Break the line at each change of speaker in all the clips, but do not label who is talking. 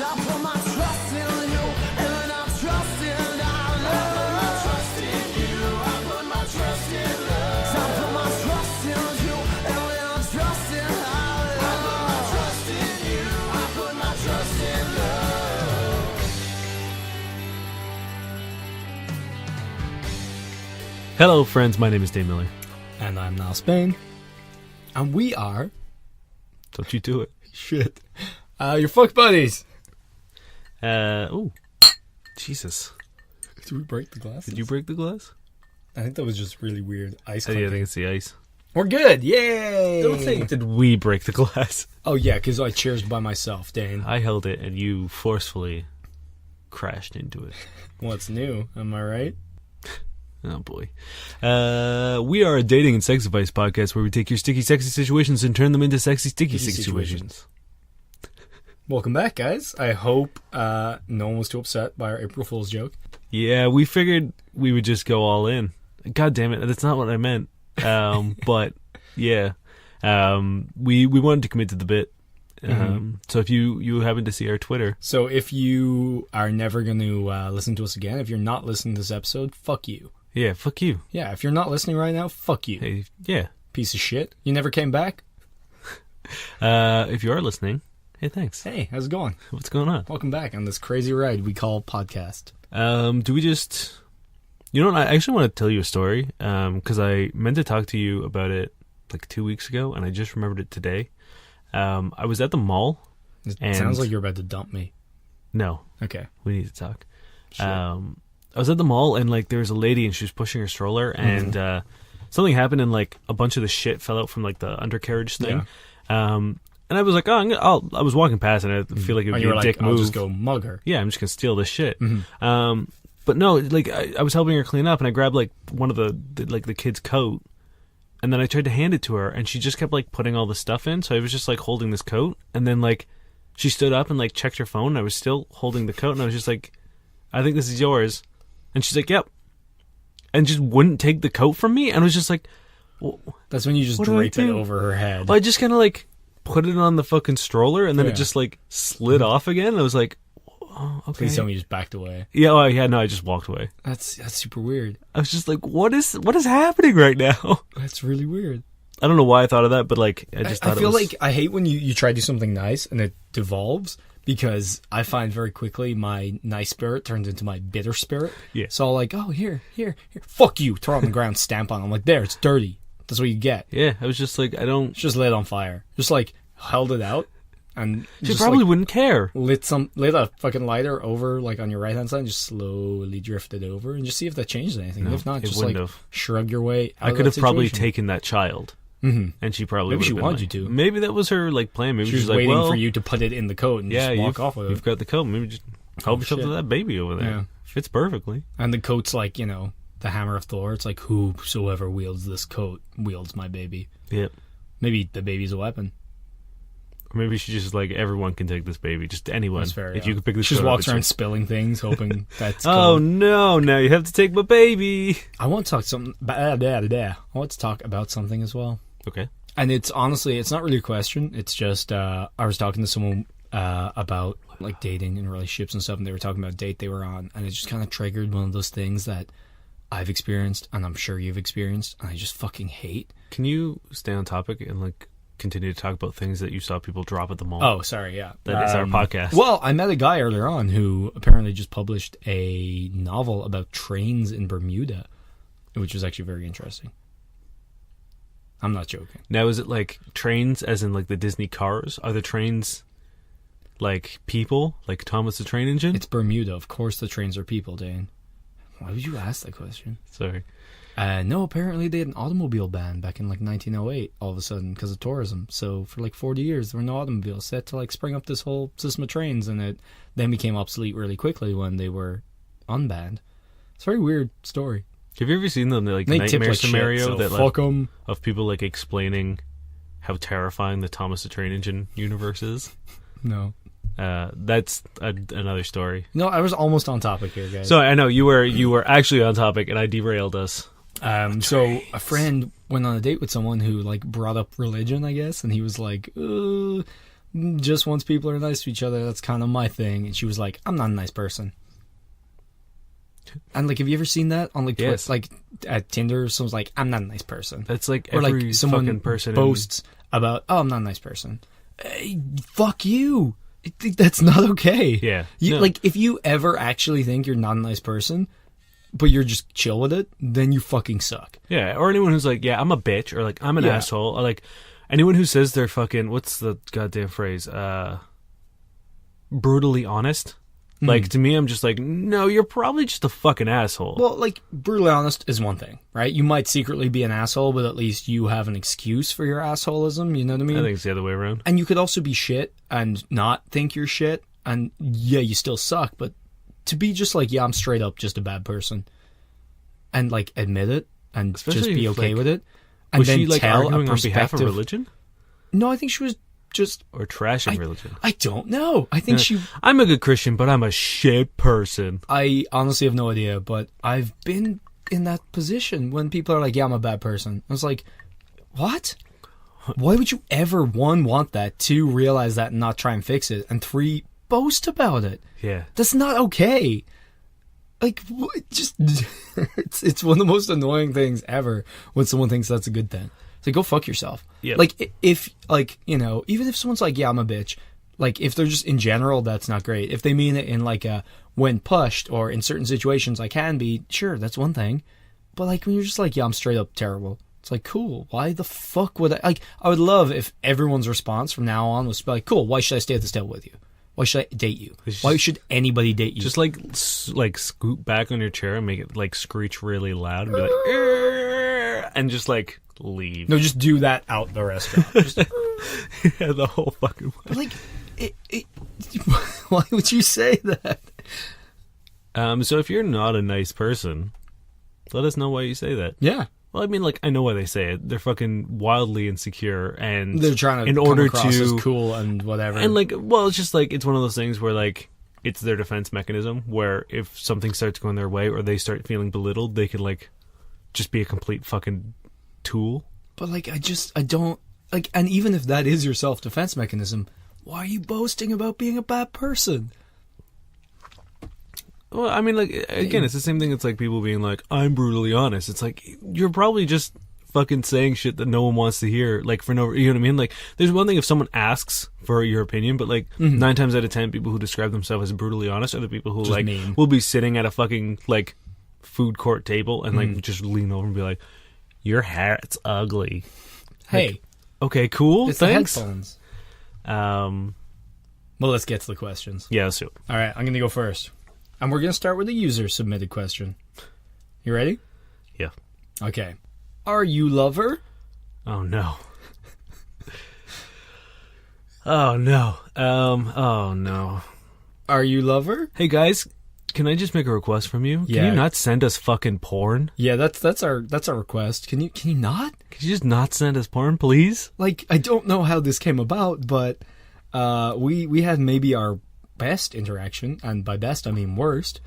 I put my trust in you, and I trust in our love. I trust in you, I put my trust in love. I put my trust in you, and I trust in our love. I put my trust in you, I put my trust in love.
Hello, friends. My name is Dave Miller.
And I'm Niall Spain. And we are...
Don't you do it.
Shit. Your fuck buddies.
Oh, Jesus.
Did we break the glass?
Did you break the glass?
I think that was just really weird ice
Yeah, I
clinking.
think it's the ice.
We're good. Yay.
Don't think did we break the glass.
Oh, yeah, because I cheers by myself, Dane.
I held it and you forcefully crashed into it.
What's new? Am I right?
Oh, boy. We are a dating and sex advice podcast where we take your sticky, sexy situations and turn them into sexy, sticky situations.
Welcome back, guys. I hope no one was too upset by our April Fool's joke.
Yeah, we figured we would just go all in. God damn it, that's not what I meant. But, yeah. We wanted to commit to the bit. So if you happen to see our Twitter.
So if you are never going to listen to us again, if you're not listening to this episode, fuck you.
Yeah, fuck you.
Yeah, if you're not listening right now, fuck you.
Hey, yeah.
Piece of shit. You never came back?
If you are listening, hey, thanks.
Hey, how's it going?
What's going on?
Welcome back on this crazy ride we call podcast.
Do we just... You know what? I actually want to tell you a story, because I meant to talk to you about it like 2 weeks ago, and I just remembered it today. I was at the mall.
It sounds like you're about to dump me.
No.
Okay.
We need to talk.
Sure.
I was at the mall, and like there was a lady, and she was pushing her stroller, and something happened, and like a bunch of the shit fell out from like the undercarriage thing.
Yeah.
And I was like, oh, I was walking past, and I feel like it would be a dick move.
I'll just go mug her.
Yeah, I'm just gonna steal this shit. But no, like I was helping her clean up, and I grabbed like one of the kid's coat, and then I tried to hand it to her, and she just kept like putting all the stuff in. So I was just like holding this coat, and then like she stood up and like checked her phone, and I was still holding the coat, and I was just like, I think this is yours. And she's like, yep. And just wouldn't take the coat from me. And I was just like... Well,
that's when you just drape it over her head.
I just kind of like put it on the fucking stroller. And then it just like slid off again. And I was like, oh, okay.
Please tell me you just backed away.
Yeah, no, I just walked away.
That's super weird.
I was just like, what is happening right now?
That's really weird.
I don't know why I thought of that, but like, I just thought
I feel like I hate when you try to do something nice and it devolves. Because I find very quickly my nice spirit turns into my bitter spirit.
Yeah.
So I'll like, oh, here. Fuck you. Throw it on the ground, stamp on it. I'm like, there, it's dirty. That's what you get.
Yeah, I was just like, I don't...
Just lit on fire. Just like, held it out. And
she
just,
probably
like,
wouldn't care.
Lit a fucking lighter over, like, on your right-hand side and just slowly drifted over. And just see if that changed anything.
No,
if not, just
like,
shrug your way out
I could have probably
situation.
taken that child. And she probably
maybe she wanted
like,
you to.
Maybe that was her like plan. Maybe
she was
like,
waiting
well,
for you to put it in the coat and just walk off with it.
You've got the coat. Maybe just help yourself to that baby over there.
Yeah.
Fits perfectly.
And the coat's like, you know, the hammer of Thor. It's like, whosoever wields this coat wields my baby.
Yep.
Maybe the baby's a weapon.
Or maybe she just like, everyone can take this baby. Just anyone.
That's fair,
if you could pick this
she just
coat
walks
up,
around spilling things, hoping that's
oh no, now you have to take my baby.
I want to talk about something as well.
Okay.
And it's honestly, it's not really a question. It's just, I was talking to someone about like dating and relationships and stuff, and they were talking about a date they were on, and it just kind of triggered one of those things that I've experienced, and I'm sure you've experienced, and I just fucking hate.
Can you stay on topic and like continue to talk about things that you saw people drop at the mall?
Oh, sorry, yeah.
That is our podcast.
Well, I met a guy earlier on who apparently just published a novel about trains in Bermuda, which was actually very interesting. I'm not joking.
Now, is it like trains as in like the Disney cars? Are the trains like people? Like Thomas the Train Engine?
It's Bermuda. Of course the trains are people, Dane. Why would you ask that question?
Sorry.
No, apparently they had an automobile ban back in like 1908 all of a sudden because of tourism. So for like 40 years there were no automobiles. Set to like spring up this whole system of trains, and it then became obsolete really quickly when they were unbanned. It's a very weird story.
Have you ever seen the like
they
nightmare
like
scenario
shit, so
that
fuck
like,
'em.
of people like explaining how terrifying the Thomas the Train Engine universe is?
No.
That's another story.
No, I was almost on topic here, guys.
So I know you were actually on topic, and I derailed us.
So a friend went on a date with someone who like brought up religion, I guess, and he was like, just once people are nice to each other, that's kind of my thing. And she was like, I'm not a nice person. And like, have you ever seen that on like
Yes.
like at Tinder? Someone's like, I'm not a nice person.
That's like
Or
every
like someone
fucking person
boasts about, oh, I'm not a nice person. Hey, fuck you. That's not okay.
Yeah.
You,
No.
Like, if you ever actually think you're not a nice person, but you're just chill with it, then you fucking suck.
Yeah, or anyone who's like, yeah, I'm a bitch, or like, I'm an
Yeah.
asshole, or like, anyone who says they're fucking, what's the goddamn phrase? Brutally honest. Like, to me, I'm just like, no, you're probably just a fucking asshole.
Well, like, brutally honest is one thing, right? You might secretly be an asshole, but at least you have an excuse for your assholism, you know what I mean?
I think it's the other way around.
And you could also be shit and not think you're shit, and yeah, you still suck, but to be just like, yeah, I'm straight up just a bad person, and like admit it, and
Especially
just be
if,
okay
like,
with it, and
Was
then
she like
tell
arguing
a
on behalf of
perspective.
religion?
No, I think she was just...
Or trashing religion?
I don't know. I think she...
I'm a good Christian, but I'm a shit person.
I honestly have no idea, but I've been in that position when people are like, yeah, I'm a bad person. I was like, what? Why would you ever, one, want that, two, realize that and not try and fix it, and three, boast about it?
Yeah.
That's not okay. Like, just... it's one of the most annoying things ever when someone thinks that's a good thing. It's like, go fuck yourself.
Yep.
Like, if, like, you know, even if someone's like, yeah, I'm a bitch, like, if they're just in general, that's not great. If they mean it in, like, a when pushed or in certain situations I can be, sure, that's one thing. But, like, when you're just like, yeah, I'm straight up terrible, it's like, cool, why the fuck would I... Like, I would love if everyone's response from now on was to be like, cool, why should I stay at this table with you? Why should I date you? Why should anybody date you?
Just like scoot back on your chair and make it like screech really loud and be like, "Arr!" and just like leave.
No, just do that out the restaurant. Just,
Yeah, the whole fucking way.
like, why would you say that?
So if you're not a nice person, let us know why you say that.
Yeah.
Well, I mean, like, I know why they say it. They're fucking wildly insecure, and
They're trying to
in
come
order
across
to
as cool and whatever.
and like, well, it's just like it's one of those things where like it's their defense mechanism. Where if something starts going their way or they start feeling belittled, they can like just be a complete fucking tool.
But like, I don't like. And even if that is your self-defense mechanism, why are you boasting about being a bad person?
Well, I mean, like, again, it's the same thing. It's like people being like, I'm brutally honest. It's like, you're probably just fucking saying shit that no one wants to hear, like, for no, you know what I mean? Like, there's one thing if someone asks for your opinion, but like, 9 times out of 10, people who describe themselves as brutally honest are the people who,
Just
like,
mean.
will be sitting at a fucking, like, food court table and, like, just lean over and be like, your hair's ugly.
Hey,
Like, okay, cool,
it's
thanks.
the headphones.
Well,
Well, let's get to the questions.
yeah, let's do it.
All right, I'm gonna go first, and we're gonna start with a user-submitted question. You ready?
Yeah.
Okay. Are you lover?
Oh no. Oh no. Oh no.
Are you lover?
Hey guys, can I just make a request from you?
Yeah.
Can you not send us fucking porn?
Yeah, that's our request. Can you not?
Could you just not send us porn, please?
Like, I don't know how this came about, but we had maybe our best interaction, and by best I mean worst.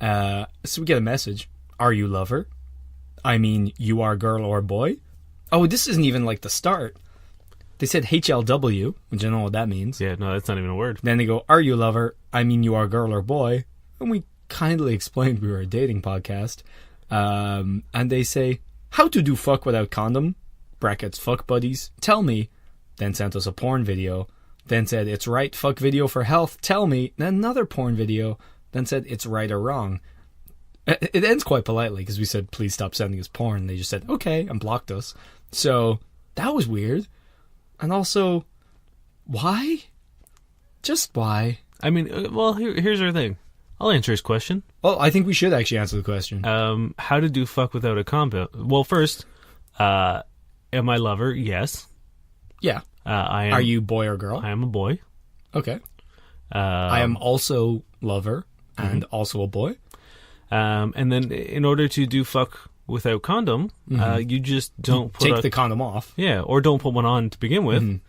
So we get a message. Are you lover? I mean, you are girl or boy? Oh, this isn't even like the start. They said HLW, which I don't know what that means.
Yeah, no, that's not even a word.
Then they go, are you lover? I mean, you are girl or boy? And we kindly explained we were a dating podcast. And they say, how to do fuck without condom? Brackets, fuck buddies. Tell me. Then sent us a porn video. Then said, it's right, fuck video for health. Tell me. Then another porn video. Then said, it's right or wrong. It ends quite politely because we said, please stop sending us porn. They just said, okay, and blocked us. So that was weird. And also, why? Just why?
I mean, well, here's our thing. I'll answer his question.
Well, I think we should actually answer the question.
How to do fuck without a condom? Well, first, am I lover? Yes.
Yeah.
I am.
Are you boy or girl?
I am a boy.
Okay. I am also lover and also a boy.
And then in order to do fuck without condom, you just don't
Take the condom off.
Yeah, or don't put one on to begin with,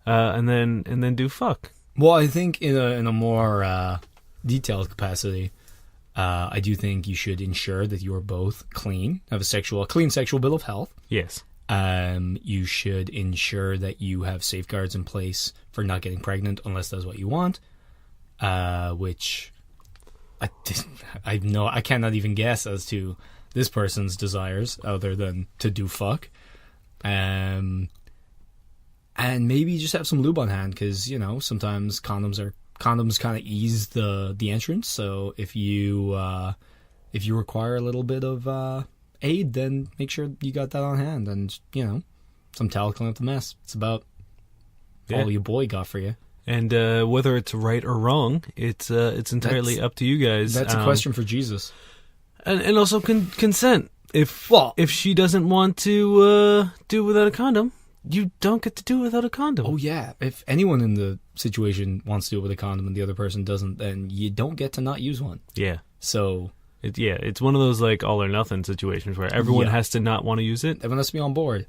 and then do fuck.
Well, I think in a more detailed capacity, I do think you should ensure that you are both clean, have a clean sexual bill of health,
Yes.
You should ensure that you have safeguards in place for not getting pregnant unless that's what you want. Which I cannot even guess as to this person's desires other than to do fuck. And maybe just have some lube on hand, because sometimes condoms kind of ease the entrance. So if you require a little bit of aid, then make sure you got that on hand, and some towel clean up the mess. It's about all your boy got for you.
And whether it's right or wrong, it's entirely up to you guys.
That's a question for Jesus.
And also consent. If she doesn't want to do it without a condom, you don't get to do it without a condom.
Oh yeah, if anyone in the situation wants to do it with a condom and the other person doesn't, then you don't get to not use one.
Yeah.
So
it's one of those like all or nothing situations where everyone has to not want to use it.
Everyone has to be on board.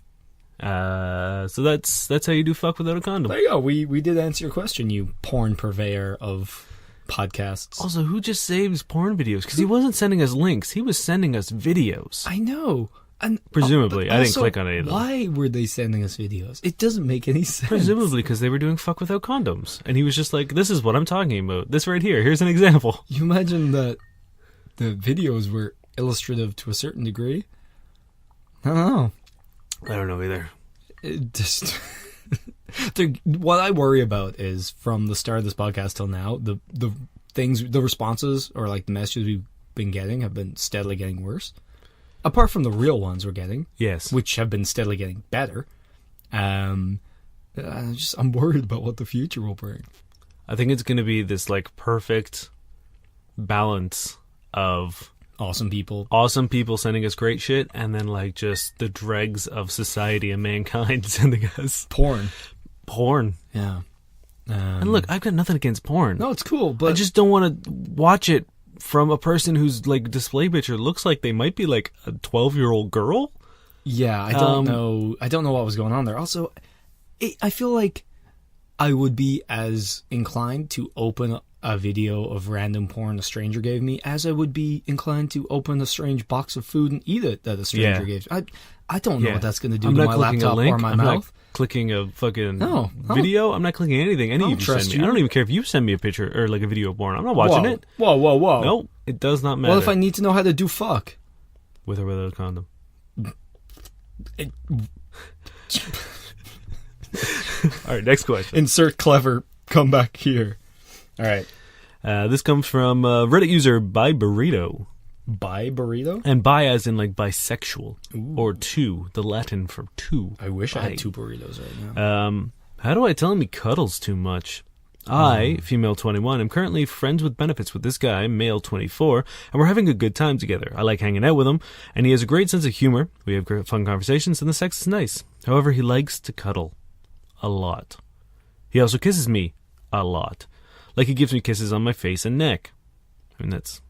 So that's how you do fuck without a condom.
There you go. We did answer your question, you porn purveyor of podcasts.
Also, who just saves porn videos? Because he wasn't sending us links; he was sending us videos.
I know. And
presumably, I didn't click on any of them.
Why were they sending us videos? It doesn't make any sense.
Presumably because they were doing fuck without condoms, and he was just like, "This is what I'm talking about. This right here. Here's an example."
You imagine that the videos were illustrative to a certain degree? I don't know.
I don't know either.
It just what I worry about is, from the start of this podcast till now, the responses or like the messages we've been getting have been steadily getting worse. Apart from the real ones we're getting,
yes,
which have been steadily getting better. I'm worried about what the future will bring.
I think it's going to be this like perfect balance of
awesome people
sending us great shit, and then like just the dregs of society and mankind sending us
porn.
Yeah. And look, I've got nothing against porn.
No, it's cool, but
I just don't want to watch it from a person whose like display picture looks like they might be like a 12-year-old girl.
Yeah, I don't know. I don't know what was going on there. Also, I feel like I would be as inclined to open a video of random porn a stranger gave me as I would be inclined to open a strange box of food and eat it that a stranger gave me. I don't know what that's going to do to my laptop or my mouth.
Not clicking a fucking video. I'm not clicking anything. Any of you send me. I don't even care if you send me a picture or like a video of porn. I'm not watching it.
Whoa.
No, it does not matter.
What if I need to know how to do fuck?
With or without a condom? All right, next question.
Insert clever comeback here. All right.
This comes from Reddit user by Burrito.
Bi burrito?
And bi as in like bisexual.
Ooh.
Or two, the Latin for two.
I wish I had 2 burritos right now.
How do I tell him he cuddles too much? I, female 21, am currently friends with benefits with this guy, male 24, and we're having a good time together. I like hanging out with him, and he has a great sense of humor. We have great fun conversations, and the sex is nice. However, he likes to cuddle. A lot. He also kisses me. A lot. Like he gives me kisses on my face and neck. I mean, that's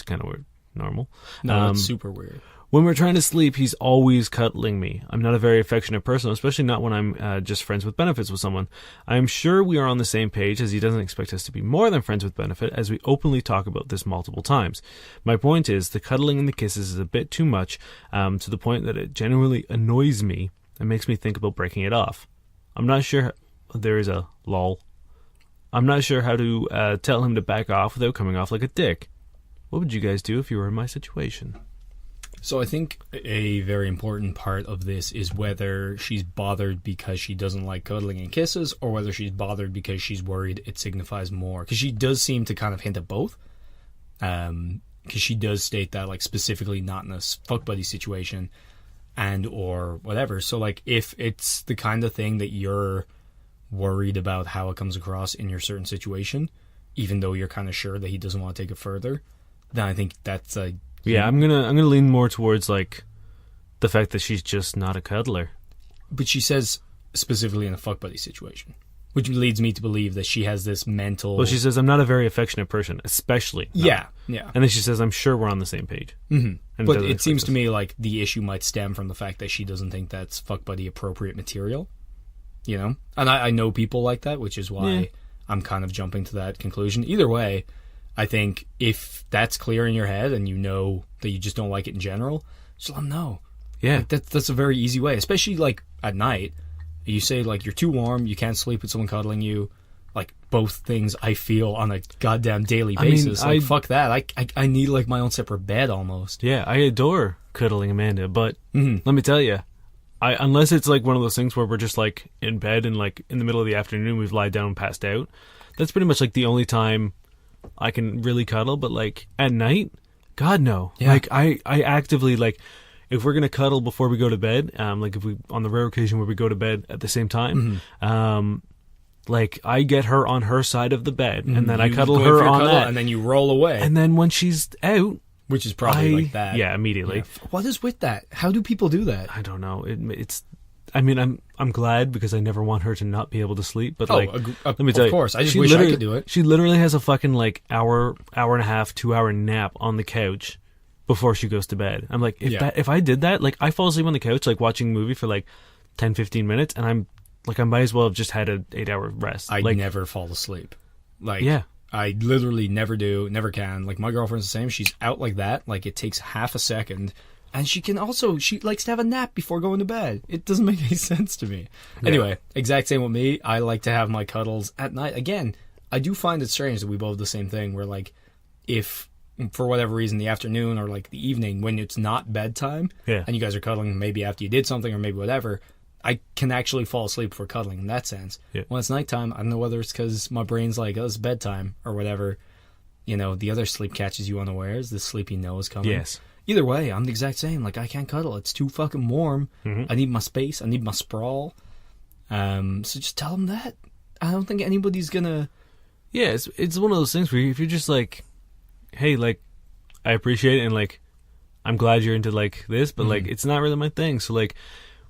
kind of weird. Normal.
No, that's super weird.
When we're trying to sleep, he's always cuddling me. I'm not a very affectionate person, especially not when I'm just friends with benefits with someone. I'm sure we are on the same page, as he doesn't expect us to be more than friends with benefit, as we openly talk about this multiple times. My point is, the cuddling and the kisses is a bit too much, to the point that it genuinely annoys me and makes me think about breaking it off. I'm not sure... There is a lol. I'm not sure how to tell him to back off without coming off like a dick. What would you guys do if you were in my situation?
So I think a very important part of this is whether she's bothered because she doesn't like cuddling and kisses, or whether she's bothered because she's worried it signifies more. Because she does seem to kind of hint at both. Because she does state that, like, specifically not in a fuck buddy situation and or whatever. So, like, if it's the kind of thing that you're worried about how it comes across in your certain situation, even though you're kind of sure that he doesn't want to take it further, then I think that's a...
Yeah, I'm gonna lean more towards like the fact that she's just not a cuddler.
But she says specifically in a fuck buddy situation, which leads me to believe that she has this mental...
Well, she says, I'm not a very affectionate person, especially.
Yeah.
And then she says, I'm sure we're on the same page.
Mm-hmm. But it seems to me like the issue might stem from the fact that she doesn't think that's fuck buddy appropriate material. You know? And I know people like that, which is why I'm kind of jumping to that conclusion. Either way, I think if that's clear in your head and you know that you just don't like it in general, just let them know.
Yeah.
Like, that's a very easy way, especially like at night. You say like you're too warm, you can't sleep with someone cuddling you. Like both things I feel on a goddamn daily basis. Fuck that. I need like my own separate bed almost.
Yeah, I adore cuddling Amanda, but let me tell you, unless it's like one of those things where we're just like in bed and like in the middle of the afternoon we've lied down and passed out. That's pretty much like the only time I can really cuddle. But like at night, God no.
Yeah.
Like I actively like if we're gonna cuddle before we go to bed, like if we on the rare occasion where we go to bed at the same time, like I get her on her side of the bed and then I cuddle her on that,
and then you roll away.
and then when she's out,
Which is probably like that.
Yeah, immediately.
Yeah. What is with that? How do people do that?
I don't know. It's. I mean, I'm glad because I never want her to not be able to sleep. But like, let me tell you,
of course, I just
she
wish I
literally-
could do it.
She literally has a fucking like hour and a half, 2 hour nap on the couch before she goes to bed. I'm like, if I did that, like I fall asleep on the couch, like watching a movie for like 10, 15 minutes, and I'm like, I might as well have just had an 8 hour rest.
I
like,
never fall asleep. Like,
Yeah.
I literally never do, never can. Like, my girlfriend's the same. She's out like that. Like, it takes half a second. And she likes to have a nap before going to bed. It doesn't make any sense to me.
Yeah.
Anyway, exact same with me. I like to have my cuddles at night. Again, I do find it strange that we both do the same thing, where, like, if for whatever reason the afternoon or, like, the evening when it's not bedtime,
Yeah.
and you guys are cuddling maybe after you did something or maybe whatever, I can actually fall asleep before cuddling in that sense.
Yeah.
When it's nighttime, I don't know whether it's because my brain's like, oh, it's bedtime or whatever. You know, the other sleep catches you unawares. The sleepy nose coming.
Yes.
Either way, I'm the exact same. Like, I can't cuddle. It's too fucking warm.
Mm-hmm.
I need my space. I need my sprawl. So just tell them that. I don't think anybody's gonna...
Yeah, it's one of those things where if you're just like, hey, like, I appreciate it and like, I'm glad you're into like this, but like, it's not really my thing. So like,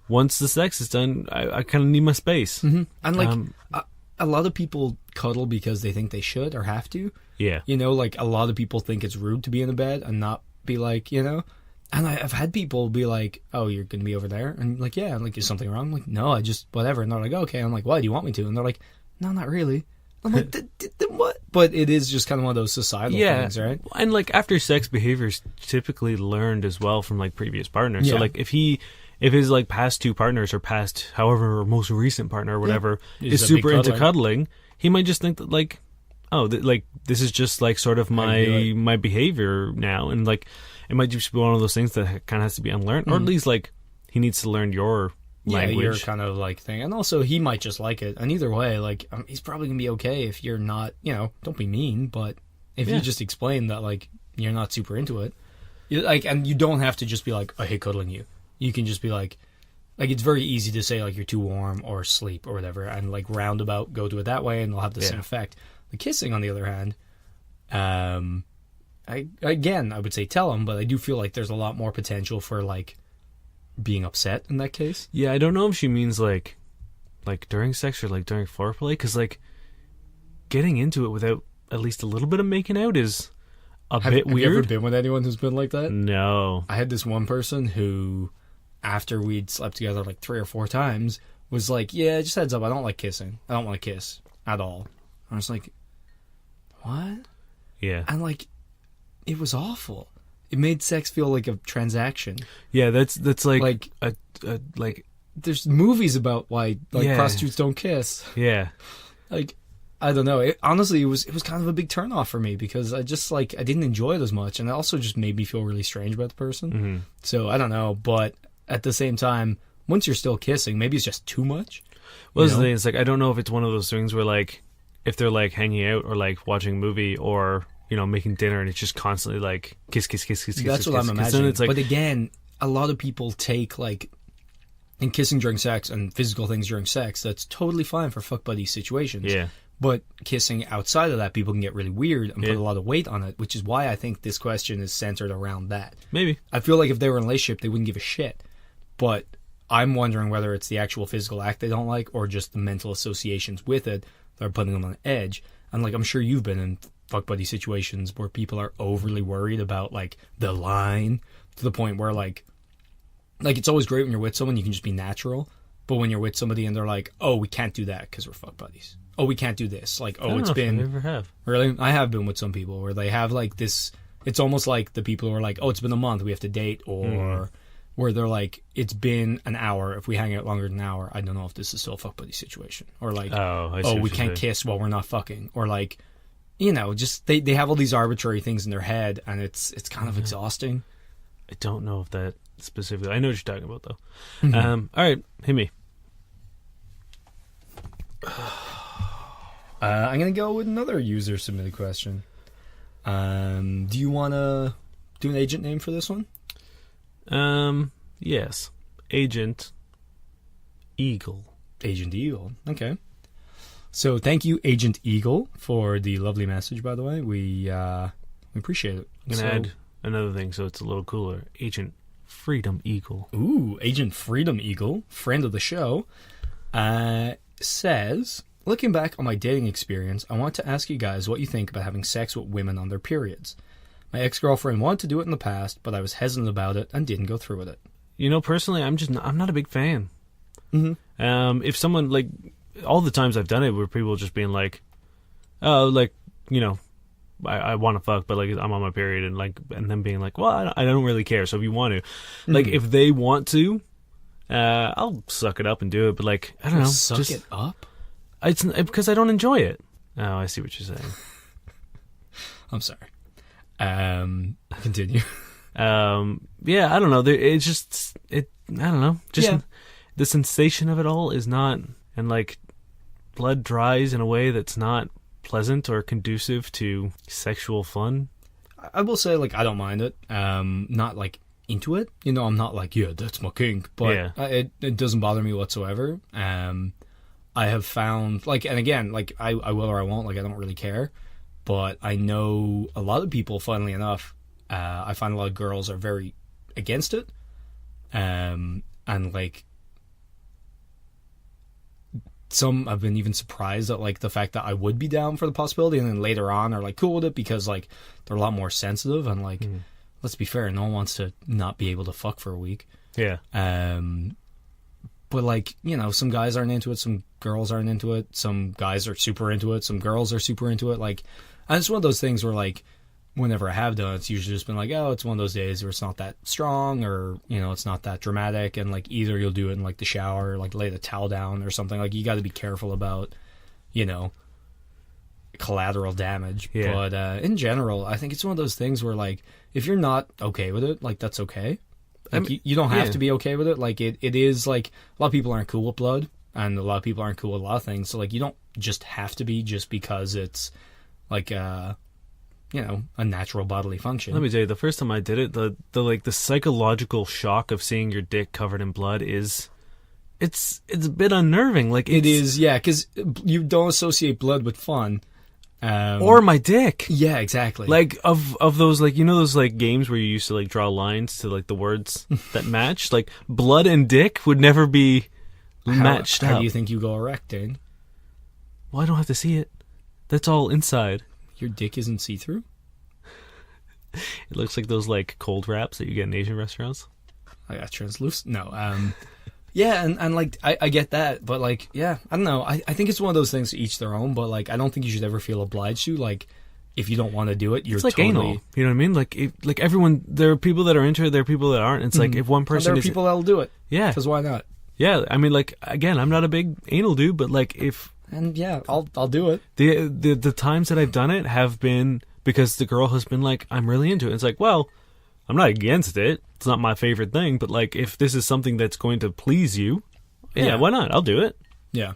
once the sex is done, I kind of need my space.
Mm-hmm. And like, a lot of people cuddle because they think they should or have to.
Yeah.
You know, like a lot of people think it's rude to be in a bed and not be like, you know. And I've had people be like, "Oh, you're gonna be over there," and I'm like, "Yeah." I'm like, "Is something wrong?" I'm like, "No, I just whatever." And they're like, "Okay." I'm like, "Why do you want me to?" And they're like, "No, not really." I'm like, then what? But it is just kind of one of those societal things, right?
And like after sex behaviors typically learned as well from like previous partners.
Yeah.
So like if his like past two partners or past however most recent partner or whatever
He's
is
a big
super into
cuddler.
cuddling, he might just think that like, oh, like this is just like sort of
How you do
my behavior now, and like it might just be one of those things that kind of has to be unlearned, or at least like he needs to learn your language.
Your kind of like thing. And also, he might just like it. And either way, like, he's probably gonna be okay if you're not, you know, don't be mean, but if you just explain that, like, you're not super into it, like, and you don't have to just be like, I hate cuddling you. You can just be like, it's very easy to say like you're too warm or sleep or whatever, and like roundabout go to it that way, and it'll have the same effect. The kissing, on the other hand, I would say tell him, but I do feel like there's a lot more potential for like being upset in that case.
Yeah, I don't know if she means like during sex or like during foreplay, because like getting into it without at least a little bit of making out is a bit weird.
Have you ever been with anyone who's been like that?
No.
I had this one person who, after we'd slept together like 3 or 4 times, was like, yeah, just heads up, I don't like kissing. I don't want to kiss at all. I was like, what?
Yeah.
And like, it was awful. It made sex feel like a transaction.
Yeah, that's like
Like-
a like
There's movies about why like
Yeah.
prostitutes don't kiss.
yeah.
Like, I don't know. Honestly, it was kind of a big turnoff for me because I just like I didn't enjoy it as much, and it also just made me feel really strange about the person.
Mm-hmm.
So I don't know, but at the same time, once you're still kissing, maybe it's just too much.
Well,
you
that's the
know?
thing. It's like I don't know if it's one of those things where like if they're like hanging out or like watching a movie or you know making dinner and it's just constantly like kiss kiss kiss kiss.
That's
kiss,
what
kiss,
I'm
kiss.
imagining.
And it's like
But again, a lot of people take like in kissing during sex and physical things during sex. That's totally fine for fuck buddy situations.
yeah.
But kissing outside of that, people can get really weird and put
Yeah.
a lot of weight on it, which is why I think this question is centered around that.
Maybe.
I feel like if they were in a relationship, they wouldn't give a shit. But I'm wondering whether it's the actual physical act they don't like or just the mental associations with it that are putting them on edge. And like, I'm sure you've been in fuck buddy situations where people are overly worried about like the line to the point where like it's always great when you're with someone, you can just be natural. But when you're with somebody and they're like, oh, we can't do that because we're fuck buddies. Oh, we can't do this. Like,
I
oh,
don't
it's
know if
been...
I ever have.
Really? I have been with some people where they have like this... It's almost like the people who are like, oh, it's been a month, we have to date, or where they're like, it's been an hour. If we hang out longer than an hour, I don't know if this is still a fuck buddy situation. Or like,
I see
oh,
what
we
you're
can't
saying.
kiss while we're not fucking. Or like, you know, just they have all these arbitrary things in their head, and it's kind of exhausting.
I don't know if that specifically. I know what you're talking about, though. All right, hit me.
I'm going to go with another user submitted question. Do you want to do an agent name for this one?
Yes. Agent Eagle.
Agent Eagle. Okay. So thank you, Agent Eagle, for the lovely message, by the way. We appreciate it.
I'm going to add another thing so it's a little cooler. Agent Freedom Eagle.
Ooh, Agent Freedom Eagle, friend of the show, says, looking back on my dating experience, I want to ask you guys what you think about having sex with women on their periods. My ex-girlfriend wanted to do it in the past, but I was hesitant about it and didn't go through with it.
You know, personally, I'm not a big fan.
Mm-hmm.
If someone, like, all the times I've done it where people just being like, oh, like, you know, I want to fuck, but like I'm on my period, and them being like, well, I don't really care. So if you want to, like, if they want to, I'll suck it up and do it. But like, I don't know,
Suck it up?
It's because I don't enjoy it. Oh, I see what you're saying.
I'm sorry. Continue.
Yeah, I don't know. It's just I don't know. Just
Yeah.
the sensation of it all is not, and like blood dries in a way that's not pleasant or conducive to sexual fun.
I will say, like, I don't mind it. Not like into it. You know, I'm not like, yeah, that's my kink. But
Yeah.
it doesn't bother me whatsoever. I have found, like, and again, like, I will or I won't. Like, I don't really care. But I know a lot of people, funnily enough, I find a lot of girls are very against it. And like, some have been even surprised at like the fact that I would be down for the possibility, and then later on are like cool with it because like they're a lot more sensitive, and like, let's be fair, no one wants to not be able to fuck for a week.
Yeah.
But like, you know, some guys aren't into it, some girls aren't into it, some guys are super into it, some girls are super into it. Like, and it's one of those things where like, whenever I have done it, it's usually just been like, oh, it's one of those days where it's not that strong, or, you know, it's not that dramatic, and like either you'll do it in like the shower, or like lay the towel down or something. Like, you got to be careful about, you know, collateral damage.
Yeah.
But in general, I think it's one of those things where like, if you're not okay with it, like, that's okay. Like, you don't have to be okay with it. Like, it is like, a lot of people aren't cool with blood, and a lot of people aren't cool with a lot of things. So like, you don't just have to be just because it's like you know, a natural bodily function.
Let me tell you, the first time I did it, the psychological shock of seeing your dick covered in blood it's a bit unnerving. Like,
It is, yeah, because you don't associate blood with fun.
or my dick.
Yeah, exactly.
Like, of those, like, you know those like games where you used to like draw lines to like the words that match? Like, blood and dick would never be matched
How
up.
do you think you go erect, Dane?
Well, I don't have to see it. That's all inside.
Your dick isn't see-through?
It looks like those like cold wraps that you get in Asian restaurants.
I got translucent. No, yeah, and like, I get that, but like, yeah, I don't know. I think it's one of those things, to each their own, but like, I don't think you should ever feel obliged to. Like, if you don't want to do it, you're
It's like
totally...
anal. You know what I mean? Like, like everyone, there are people that are into it, there are people that aren't. It's like, if one
And
person
there are
is...
people that'll do it.
Yeah.
Because why not?
Yeah, I mean, like, again, I'm not a big anal dude, but like, if...
And yeah, I'll do it.
The times that I've done it have been because the girl has been like, I'm really into it. It's like, well, I'm not against it. It's not my favorite thing, but like, if this is something that's going to please you, yeah, why not? I'll do it.
Yeah.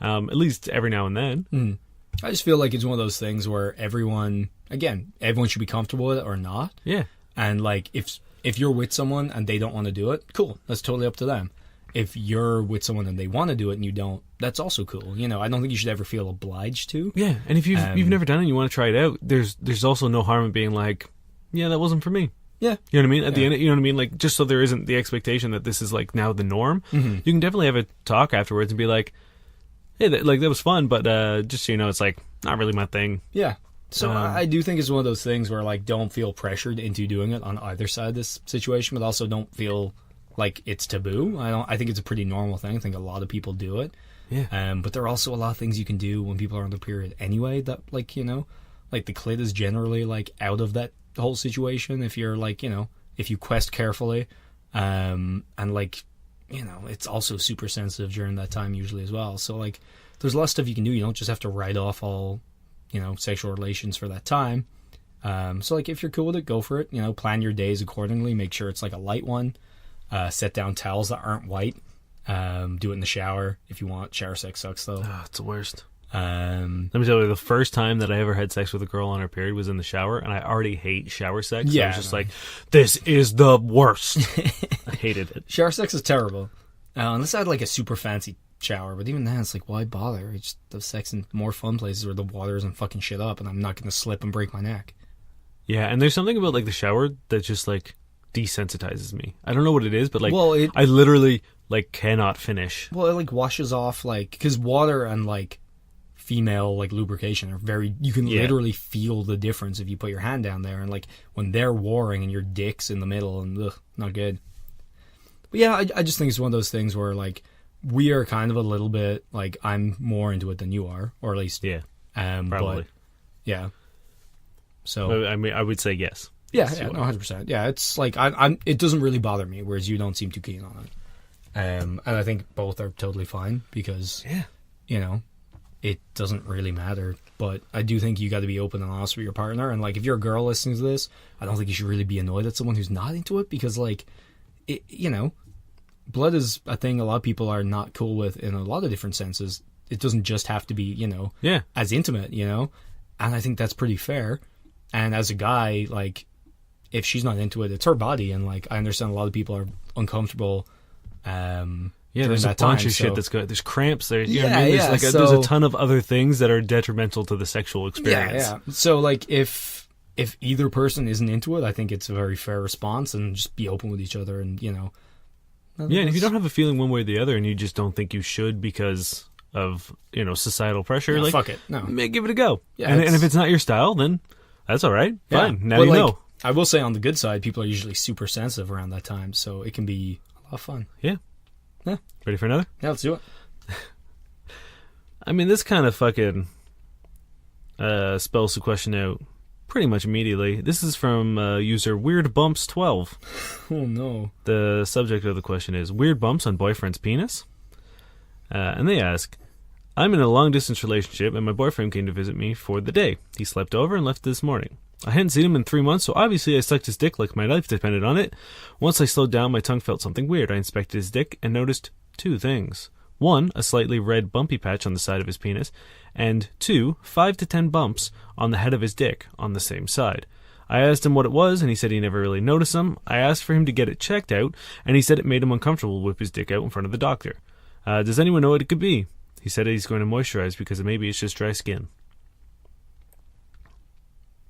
At least every now and then.
I just feel like it's one of those things where everyone should be comfortable with it or not.
Yeah.
And like, if you're with someone and they don't want to do it, cool. That's totally up to them. If you're with someone and they want to do it and you don't, that's also cool. You know, I don't think you should ever feel obliged to.
Yeah, and if you've never done it and you want to try it out, there's also no harm in being like, yeah, that wasn't for me.
Yeah.
You know what I mean? At the end, you know what I mean? Like, just so there isn't the expectation that this is like now the norm, you can definitely have a talk afterwards and be like, hey, that was fun, but just so you know, it's like not really my thing.
Yeah. So I do think it's one of those things where like, don't feel pressured into doing it on either side of this situation, but also don't feel like it's taboo. I think it's a pretty normal thing. I think a lot of people do it.
Yeah.
But there are also a lot of things you can do when people are on their period anyway that, like, you know, like the clit is generally like out of that whole situation if you're like, you know, if you quest carefully. And like, you know, it's also super sensitive during that time usually as well. So like, there's a lot of stuff you can do. You don't just have to write off all, you know, sexual relations for that time. So like, if you're cool with it, go for it. You know, plan your days accordingly. Make sure it's like a light one. Set down towels that aren't white. Do it in the shower if you want. Shower sex sucks though.
Oh, it's the worst.
Let
me tell you, the first time that I ever had sex with a girl on her period was in the shower, and I already hate shower sex. So I was just like, this is the worst. I hated it.
Shower sex is terrible. Unless I had like a super fancy shower, but even then it's like, why bother? I just have sex in more fun places where the water isn't fucking shit up and I'm not going to slip and break my neck.
Yeah, and there's something about like the shower that just like desensitizes me. I don't know what it is, but like,
Well,
I literally like cannot finish.
Well, it like washes off, like, because water and like female like lubrication are very, you can literally feel the difference if you put your hand down there, and like when they're warring and your dick's in the middle, and not good. But yeah, I just think it's one of those things where like we are kind of a little bit like, I'm more into it than you are, or at least
probably.
But, yeah. So
I mean, I would say yes.
Yeah,
Yes,
yeah,
you
no,
are.
100%. Yeah, it's like I'm. It doesn't really bother me, whereas you don't seem too keen on it. And I think both are totally fine because, you know, it doesn't really matter. But I do think you got to be open and honest with your partner. And like, if you're a girl listening to this, I don't think you should really be annoyed at someone who's not into it, because like, it, you know, blood is a thing a lot of people are not cool with in a lot of different senses. It doesn't just have to be, you know, as intimate, you know. And I think that's pretty fair. And as a guy, like, if she's not into it, it's her body, and like, I understand a lot of people are uncomfortable.
There's a bunch of shit that's good. There's cramps. There, you know what I mean? There's there's a ton of other things that are detrimental to the sexual experience.
Yeah. So like, if either person isn't into it, I think it's a very fair response, and just be open with each other, and you know.
Yeah, and if you don't have a feeling one way or the other, and you just don't think you should because of, you know, societal pressure, like,
fuck it, no,
give it a go.
Yeah,
and if it's not your style, then that's all right. Fine. Now you know.
I will say, on the good side, people are usually super sensitive around that time, so it can be a lot of fun.
Yeah. Ready for another?
Yeah, let's do it.
I mean, this kind of fucking spells the question out pretty much immediately. This is from user WeirdBumps12.
Oh, no.
The subject of the question is, weird bumps on boyfriend's penis? And they ask, I'm in a long-distance relationship, and my boyfriend came to visit me for the day. He slept over and left this morning. I hadn't seen him in 3 months, so obviously I sucked his dick like my life depended on it. Once I slowed down, my tongue felt something weird. I inspected his dick and noticed 2 things. 1, a slightly red bumpy patch on the side of his penis, and 2, 5 to 10 bumps on the head of his dick on the same side. I asked him what it was, and he said he never really noticed them. I asked for him to get it checked out, and he said it made him uncomfortable to whip his dick out in front of the doctor. Does anyone know what it could be? He said he's going to moisturize because maybe it's just dry skin.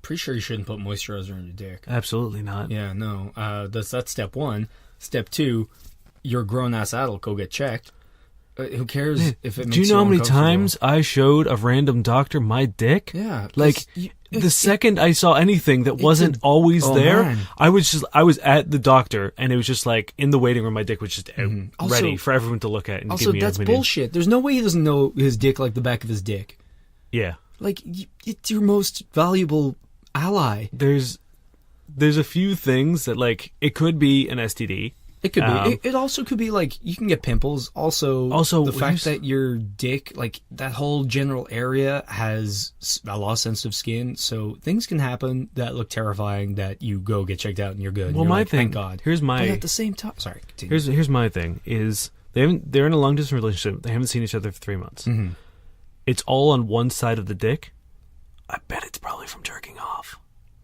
Pretty sure you shouldn't put moisturizer on your dick.
Absolutely not.
Yeah, no. That's step 1. Step 2, you're a grown-ass adult, go get checked. Who cares if it makes you
Do you know how many
uncomfortable?
times I showed a random doctor my dick?
Yeah.
Like, the second I saw anything that wasn't always there,
man.
I was at the doctor, and it was just like, in the waiting room, my dick was just out,
Also-
ready for everyone to look at and
Also,
give me an
that's
opinion.
bullshit. There's no way he doesn't know his dick like the back of his dick.
Yeah.
Like, it's your most valuable ally.
There's a few things that, like, it could be an STD.
It could be. It also could be, like, you can get pimples. Also, the fact that your dick, like, that whole general area has a lot of sensitive skin, so things can happen that look terrifying that you go get checked out and you're good.
Well,
you're
my
like,
thing,
thank God.
here's my...
But at the same time... Sorry, continue.
Here's my thing, is they're in a long-distance relationship. They haven't seen each other for 3 months.
Mm-hmm.
It's all on one side of the dick. I bet it's probably from jerking off.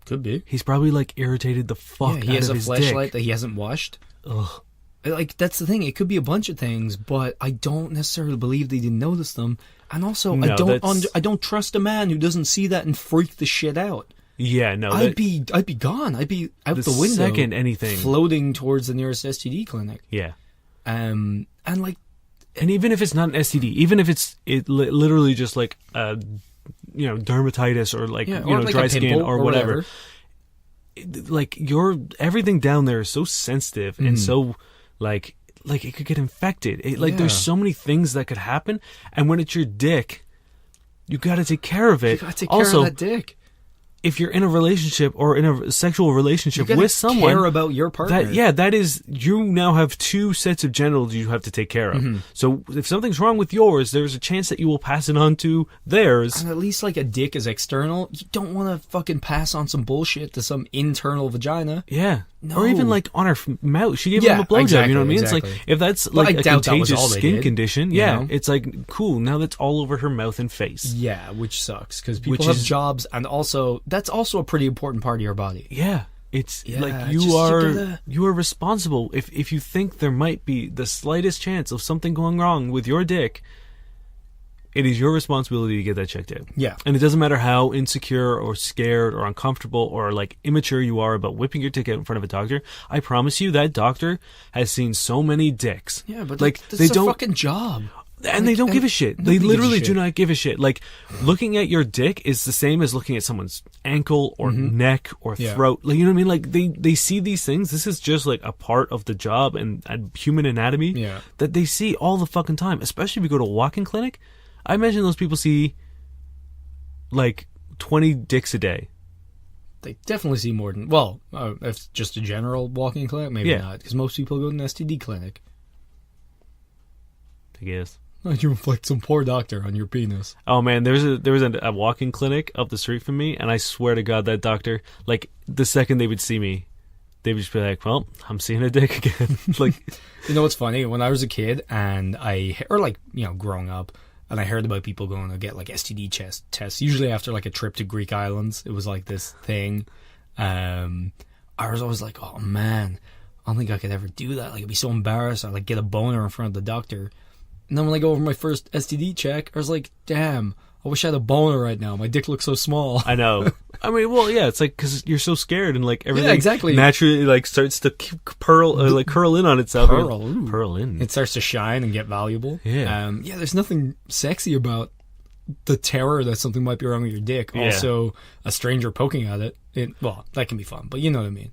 Could be.
He's probably, like, irritated the fuck out of his dick.
He has a fleshlight that he hasn't washed.
Ugh.
Like, that's the thing. It could be a bunch of things, but I don't necessarily believe they didn't notice them. And also,
No,
I don't trust a man who doesn't see that and freak the shit out.
Yeah, no.
I'd be gone. I'd be out the window.
Second anything.
Floating towards the nearest STD clinic.
Yeah.
And like...
And even if it's not an STD, even if it's literally just like, dermatitis or like,
like
dry
a
skin
pimple
or whatever. Like, everything down there is so sensitive and so, like it could get infected. There's so many things that could happen. And when it's your dick, you got to take care of it.
You got to take care of that dick.
if you're in a relationship or in a sexual relationship
You gotta
with someone,
care about your partner.
that is, you now have two sets of genitals you have to take care of.
Mm-hmm.
So if something's wrong with yours, there's a chance that you will pass it on to theirs.
And at least like a dick is external. You don't want to fucking pass on some bullshit to some internal vagina.
Yeah.
No.
Or even like on her mouth. She gave
Yeah,
him a blowjob,
exactly,
you know what I mean?
exactly.
It's like, if that's
Well,
like
I
a
doubt that was
contagious
all they
skin
did,
condition,
you know?
it's like, cool, now that's all over her mouth and face.
Yeah, which sucks because people
Which
have
is-
jobs, and also that's also a pretty important part of your body.
Yeah. It's
Yeah,
like
just-
you
you
are
gotta-
you are responsible. If you think there might be the slightest chance of something going wrong with your dick, it is your responsibility to get that checked out.
Yeah.
And it doesn't matter how insecure or scared or uncomfortable or like immature you are about whipping your dick out in front of a doctor. I promise you that doctor has seen so many dicks.
Yeah, but
like
that's
they
their
don't
fucking job.
and they don't give a shit. They
nobody gives a
literally do
shit.
not give a shit. Like, looking at your dick is the same as looking at someone's ankle or neck or
Yeah.
throat. Like, you know what I mean? Like, they see these things. This is just like a part of the job and human anatomy
Yeah.
that they see all the fucking time. Especially if you go to a walk-in clinic. I imagine those people see like 20 dicks a day.
They definitely see more than if it's just a general walking clinic, maybe
Yeah.
not, because most people go to an STD clinic.
I guess.
You inflict some poor doctor on your penis.
Oh man, there was a walk-in clinic up the street from me, and I swear to God, that doctor, like, the second they would see me, they would just be like, "Well, I'm seeing a dick again." Like,
You know what's funny? When I was a kid and growing up, and I heard about people going to get like STD tests, usually after like a trip to Greek islands, it was like this thing. I was always like, oh man, I don't think I could ever do that. Like, I'd be so embarrassed. I'd like get a boner in front of the doctor. And then when I go over my first STD check, I was like, damn, I wish I had a boner right now. My dick looks so small.
I know. I mean, well, yeah, it's like because you're so scared and like everything
exactly.
naturally like starts to curl in on itself. Curl in.
It starts to shine and get valuable.
Yeah.
There's nothing sexy about the terror that something might be wrong with your dick.
Yeah.
Also, a stranger poking at it. That can be fun, but you know what I mean.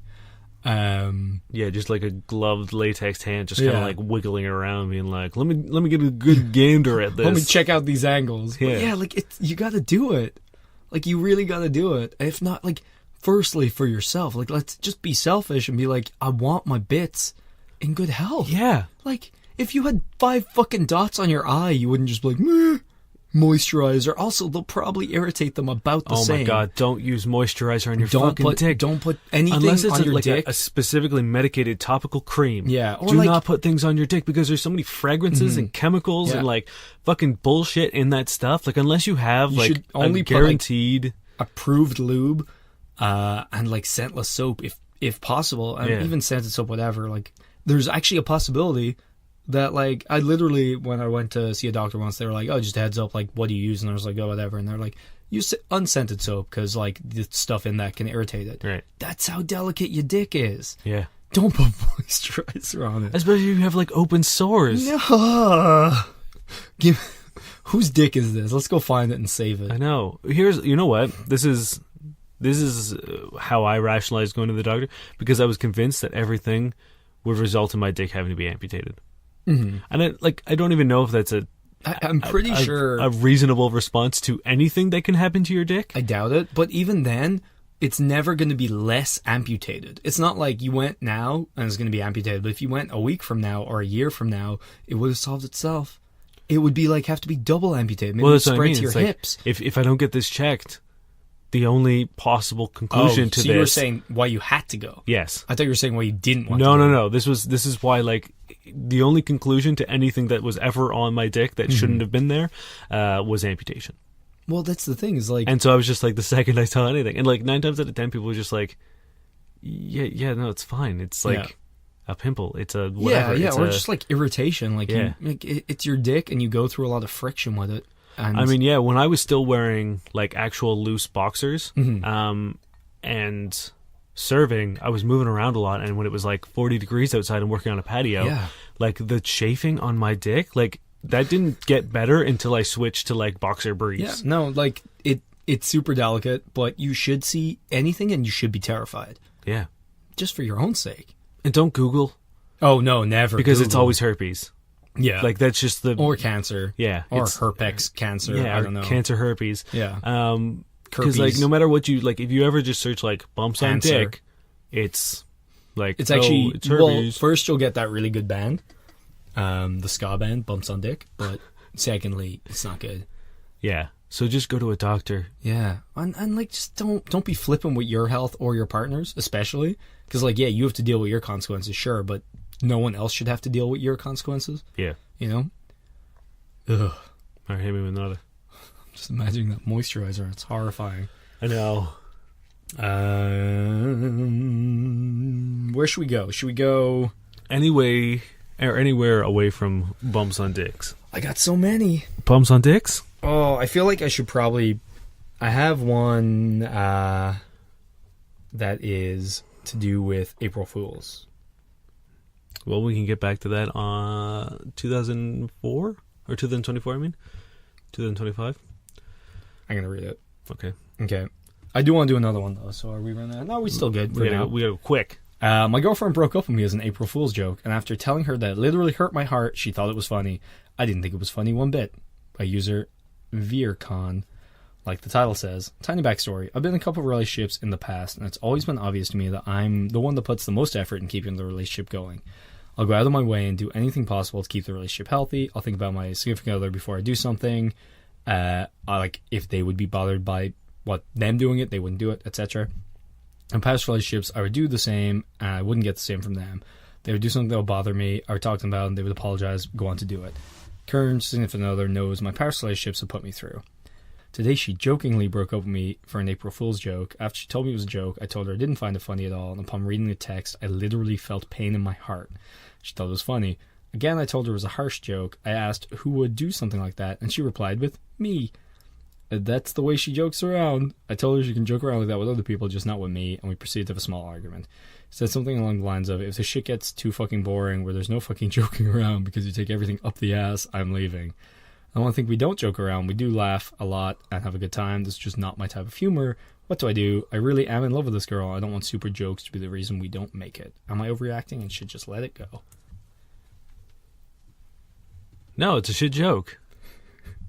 Yeah, just like a gloved latex hand, just kind of
Yeah.
like wiggling it around, being like, "Let me get a good gander at this."
Let me check out these angles. But
Yeah.
like you got to do it. Like, you really got to do it. If not, like, firstly for yourself. Like, let's just be selfish and be like, I want my bits in good health.
Yeah.
Like, if you had 5 fucking dots on your eye, you wouldn't just be like, meh. Moisturizer. Also, they'll probably irritate them about the same.
Oh my God! Don't use moisturizer on your
Don't
fucking
put
dick.
Don't put anything
Unless it's
on your
like
dick.
a specifically medicated topical cream.
Yeah, or
Do
like-
not put things on your dick because there's so many fragrances and chemicals
Yeah.
and like fucking bullshit in that stuff. Like, unless you have
You
like
should only
a
put, like,
guaranteed.
Approved lube, and like scentless soap if possible, and
Yeah.
even scented soap, whatever. Like, there's actually a possibility that, like, I literally, when I went to see a doctor once, they were like, oh, just a heads up, like, what do you use? And I was like, oh, whatever. And they're like, use unscented soap because like the stuff in that can irritate it.
Right.
That's how delicate your dick is.
Yeah.
Don't put moisturizer on it.
Especially if you have like open sores.
No. Whose dick is this? Let's go find it and save it.
I know. You know what? This is how I rationalized going to the doctor, because I was convinced that everything would result in my dick having to be amputated. Mm-hmm. And I don't even know if that's
I'm pretty sure
a reasonable response to anything that can happen to your dick.
I doubt it, but even then, it's never going to be less amputated. It's not like you went now and it's going to be amputated, but if you went a week from now or a year from now, it would have solved itself. It would be like have to be double amputated. Maybe
Well, that's
it
what I
spread
mean.
to your
It's like,
hips.
if I don't get this checked, the only possible conclusion to
so
this.
you were saying why you had to go.
Yes.
I thought you were saying why you didn't want to
No,
go.
no. This is why, like, the only conclusion to anything that was ever on my dick that shouldn't have been there was amputation.
Well, that's the thing. Is like,
And so I was just like, the second I saw anything, and like 9 times out of 10, people were just like, yeah, no, it's fine. It's like
Yeah.
a pimple. It's a whatever.
yeah,
It's
or
a-
just like irritation. Like,
Yeah.
it's your dick, and you go through a lot of friction with it. And
I mean, yeah, when I was still wearing like actual loose boxers,
Mm-hmm.
and serving, I was moving around a lot, and when it was like 40 degrees outside and working on a patio,
Yeah.
like the chafing on my dick, like that didn't get better until I switched to like boxer briefs.
yeah, no, like it's super delicate, but you should see anything, and you should be terrified,
Yeah.
just for your own sake.
And don't Google,
Oh no, never,
because it's
Google.
always herpes.
yeah,
Like that's just the
or cancer,
yeah,
or
it's-
herpes cancer.
yeah,
I
or
don't know.
cancer herpes.
Yeah.
Because like no matter what you like, if you ever just search like bumps on
Answer.
dick, it's like
It's actually
it's herpes.
first you'll get that really good band, the ska band, Bumps on Dick. But secondly, it's not good.
Yeah. So just go to a doctor.
Yeah, and like just don't be flipping with your health or your partner's, especially because like yeah, you have to deal with your consequences, sure, but no one else should have to deal with your consequences.
Yeah.
You know. Ugh.
All right, hit me with another.
Just imagining that moisturizer. It's horrifying.
I know.
Where should we go? Should we go
Anyway, or anywhere away from bumps on dicks.
I got so many.
Bumps on dicks?
Oh, I feel like I should probably... I have one that is to do with April Fools.
Well, we can get back to that on 2004? Or 2024, I mean? 2025?
I'm going to read it.
Okay.
Okay. I do want to do another one, though, so are we running out? No, we're still good for
We
now.
gotta go quick.
My girlfriend broke up with me as an April Fool's joke, and after telling her that it literally hurt my heart, she thought it was funny. I didn't think it was funny one bit. By user VeerCon, like the title says. Tiny backstory. I've been in a couple of relationships in the past, and it's always been obvious to me that I'm the one that puts the most effort in keeping the relationship going. I'll go out of my way and do anything possible to keep the relationship healthy. I'll think about my significant other before I do something. Like if they would be bothered by them doing it, they wouldn't do it, etc. In past relationships, I would do the same, and I wouldn't get the same from them. They would do something that would bother me, I would talk to them about it, and they would apologize, go on to do it. Current significant other knows my past relationships have put me through. Today, she jokingly broke up with me for an April Fool's joke. After she told me it was a joke, I told her I didn't find it funny at all, and upon reading the text, I literally felt pain in my heart. She thought it was funny. Again, I told her it was a harsh joke. I asked who would do something like that, and she replied with, me. That's the way she jokes around. I told her she can joke around like that with other people, just not with me, and we proceeded to have a small argument. She said something along the lines of, if the shit gets too fucking boring where there's no fucking joking around because you take everything up the ass, I'm leaving. I don't think we don't joke around. We do laugh a lot and have a good time. This is just not my type of humor. What do? I really am in love with this girl. I don't want super jokes to be the reason we don't make it. Am I overreacting and should just let it go?
No, it's a shit joke.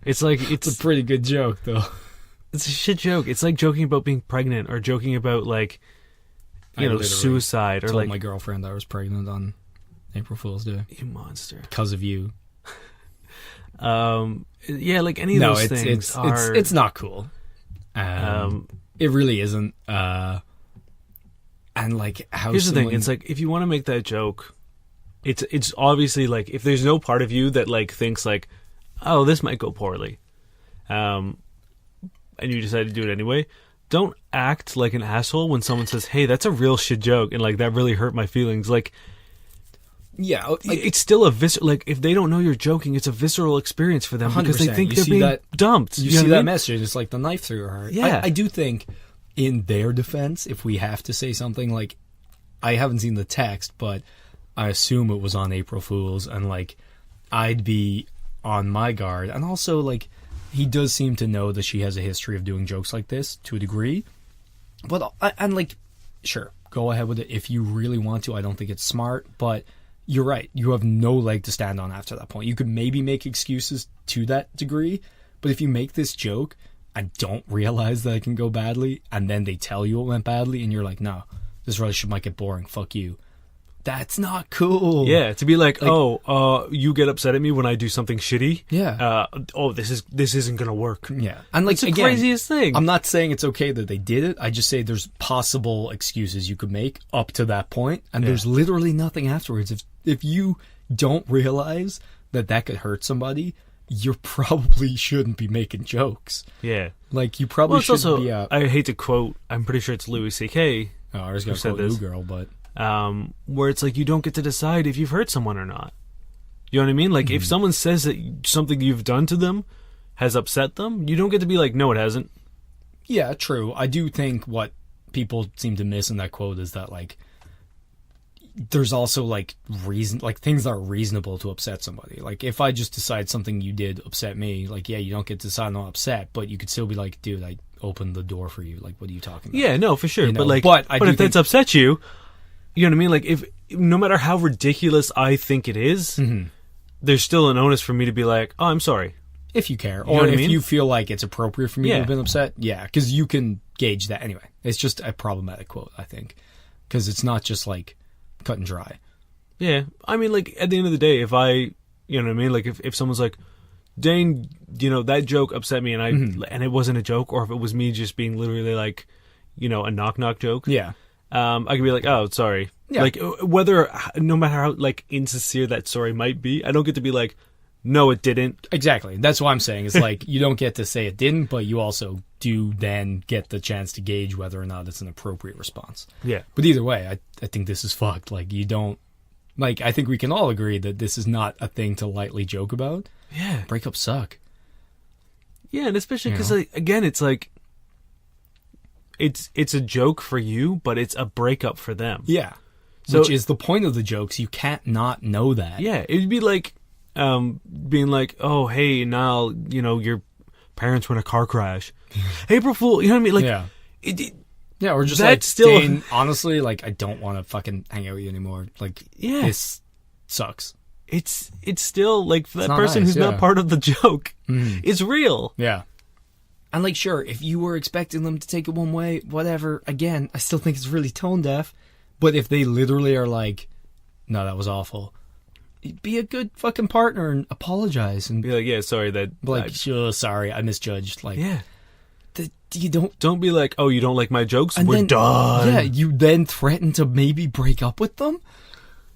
It's like
It's a pretty good joke, though.
It's a shit joke. It's like joking about being pregnant or joking about like suicide or
told
like
my girlfriend I was pregnant on April Fool's Day
you monster.
because of you.
Yeah, like any of those things are
it's not cool. It really isn't. And like how
here's the
someone,
thing, it's like if you want to make that joke, it's obviously like if there's no part of you that like thinks like, oh, this might go poorly, and you decide to do it anyway, don't act like an asshole when someone says, hey, that's a real shit joke and like that really hurt my feelings. Like,
yeah, like,
it's still a visceral, like if they don't know you're joking, it's a visceral experience for them because they
100%.
think
You
they're
see
being
that-
dumped.
you
know
see
what I
that
mean?
message, it's like the knife through her heart.
Yeah.
I do think in their defense, if we have to say something, like I haven't seen the text, but I assume it was on April Fool's, and like I'd be on my guard. And also like he does seem to know that she has a history of doing jokes like this to a degree, but and like sure, go ahead with it if you really want to. I don't think it's smart, but you're right, you have no leg to stand on after that point. You could maybe make excuses to that degree, but if you make this joke and don't realize that it can go badly, and then they tell you it went badly, and you're like, no, this relationship might get boring, fuck you. That's not cool.
Yeah, to be like, you get upset at me when I do something shitty.
Yeah.
This isn't gonna work.
Yeah. And like
It's the
again,
craziest thing.
I'm not saying it's okay that they did it. I just say there's possible excuses you could make up to that point, and
Yeah.
there's literally nothing afterwards. If you don't realize that could hurt somebody, you probably shouldn't be making jokes.
Yeah.
Like you probably
Well, it's
shouldn't
also,
be out.
I hate to quote, I'm pretty sure it's Louis C.K.
Oh, I was gonna
said
quote New
this?
Girl, but
Where it's like you don't get to decide if you've hurt someone or not. You know what I mean? Like if someone says that something you've done to them has upset them, you don't get to be like, no, it hasn't.
yeah, true. I do think what people seem to miss in that quote is that like there's also like reason, like things that are reasonable to upset somebody. Like if I just decide something you did upset me, like yeah, you don't get to decide I'm not upset, but you could still be like, dude, I opened the door for you. Like, what are you talking about?
Yeah, no, for sure.
You know,
but like,
but I do
if
think-
that's upset you, you know what I mean? Like if no matter how ridiculous I think it is, there's still an onus for me to be like, oh, I'm sorry.
If you care.
know
Or
what I
if
mean?
you feel like it's appropriate for me to
Yeah.
have been upset. Yeah, because you can gauge that. Anyway, it's just a problematic quote, I think. Because it's not just like cut and dry.
Yeah. I mean, like, at the end of the day, if I, you know what I mean? Like, if someone's like, Dane, you know, that joke upset me and and it wasn't a joke, or if it was me just being literally like, you know, a knock-knock joke.
Yeah.
I could be like, oh, sorry.
Yeah.
Like, whether, no matter how, like, insincere that sorry might be, I don't get to be like, no, it didn't.
Exactly. That's what I'm saying. It's like you don't get to say it didn't, but you also do then get the chance to gauge whether or not it's an appropriate response.
Yeah.
But either way, I think this is fucked. Like, you don't... Like, I think we can all agree that this is not a thing to lightly joke about.
Yeah.
Breakups suck.
Yeah, and especially because,
You
like, again, it's like, it's a joke for you, but it's a breakup for them.
Yeah.
So-
Which is the point of the jokes. You can't not know that.
Yeah, it'd be like being like, oh, hey, Niall, you know, your parents were in a car crash. April Fool, you know what I mean? Like,
Yeah.
it,
Yeah, or just
That's
like,
still-
Dane, honestly, like, I don't want to fucking hang out with you anymore. Like,
Yeah.
this sucks.
it's still, like, for that
not
person
nice,
who's
yeah.
not part of the joke, it's real.
Yeah. And, like, sure, if you were expecting them to take it one way, whatever, again, I still think it's really tone deaf. But if they literally are like, no, that was awful, be a good fucking partner and apologize and
Be like, yeah, sorry, that,
be like, sure, sorry, I misjudged. Like,
yeah.
you don't.
Don't be like, oh, you don't like my jokes?
And
We're
then,
done.
Yeah, you then threaten to maybe break up with them?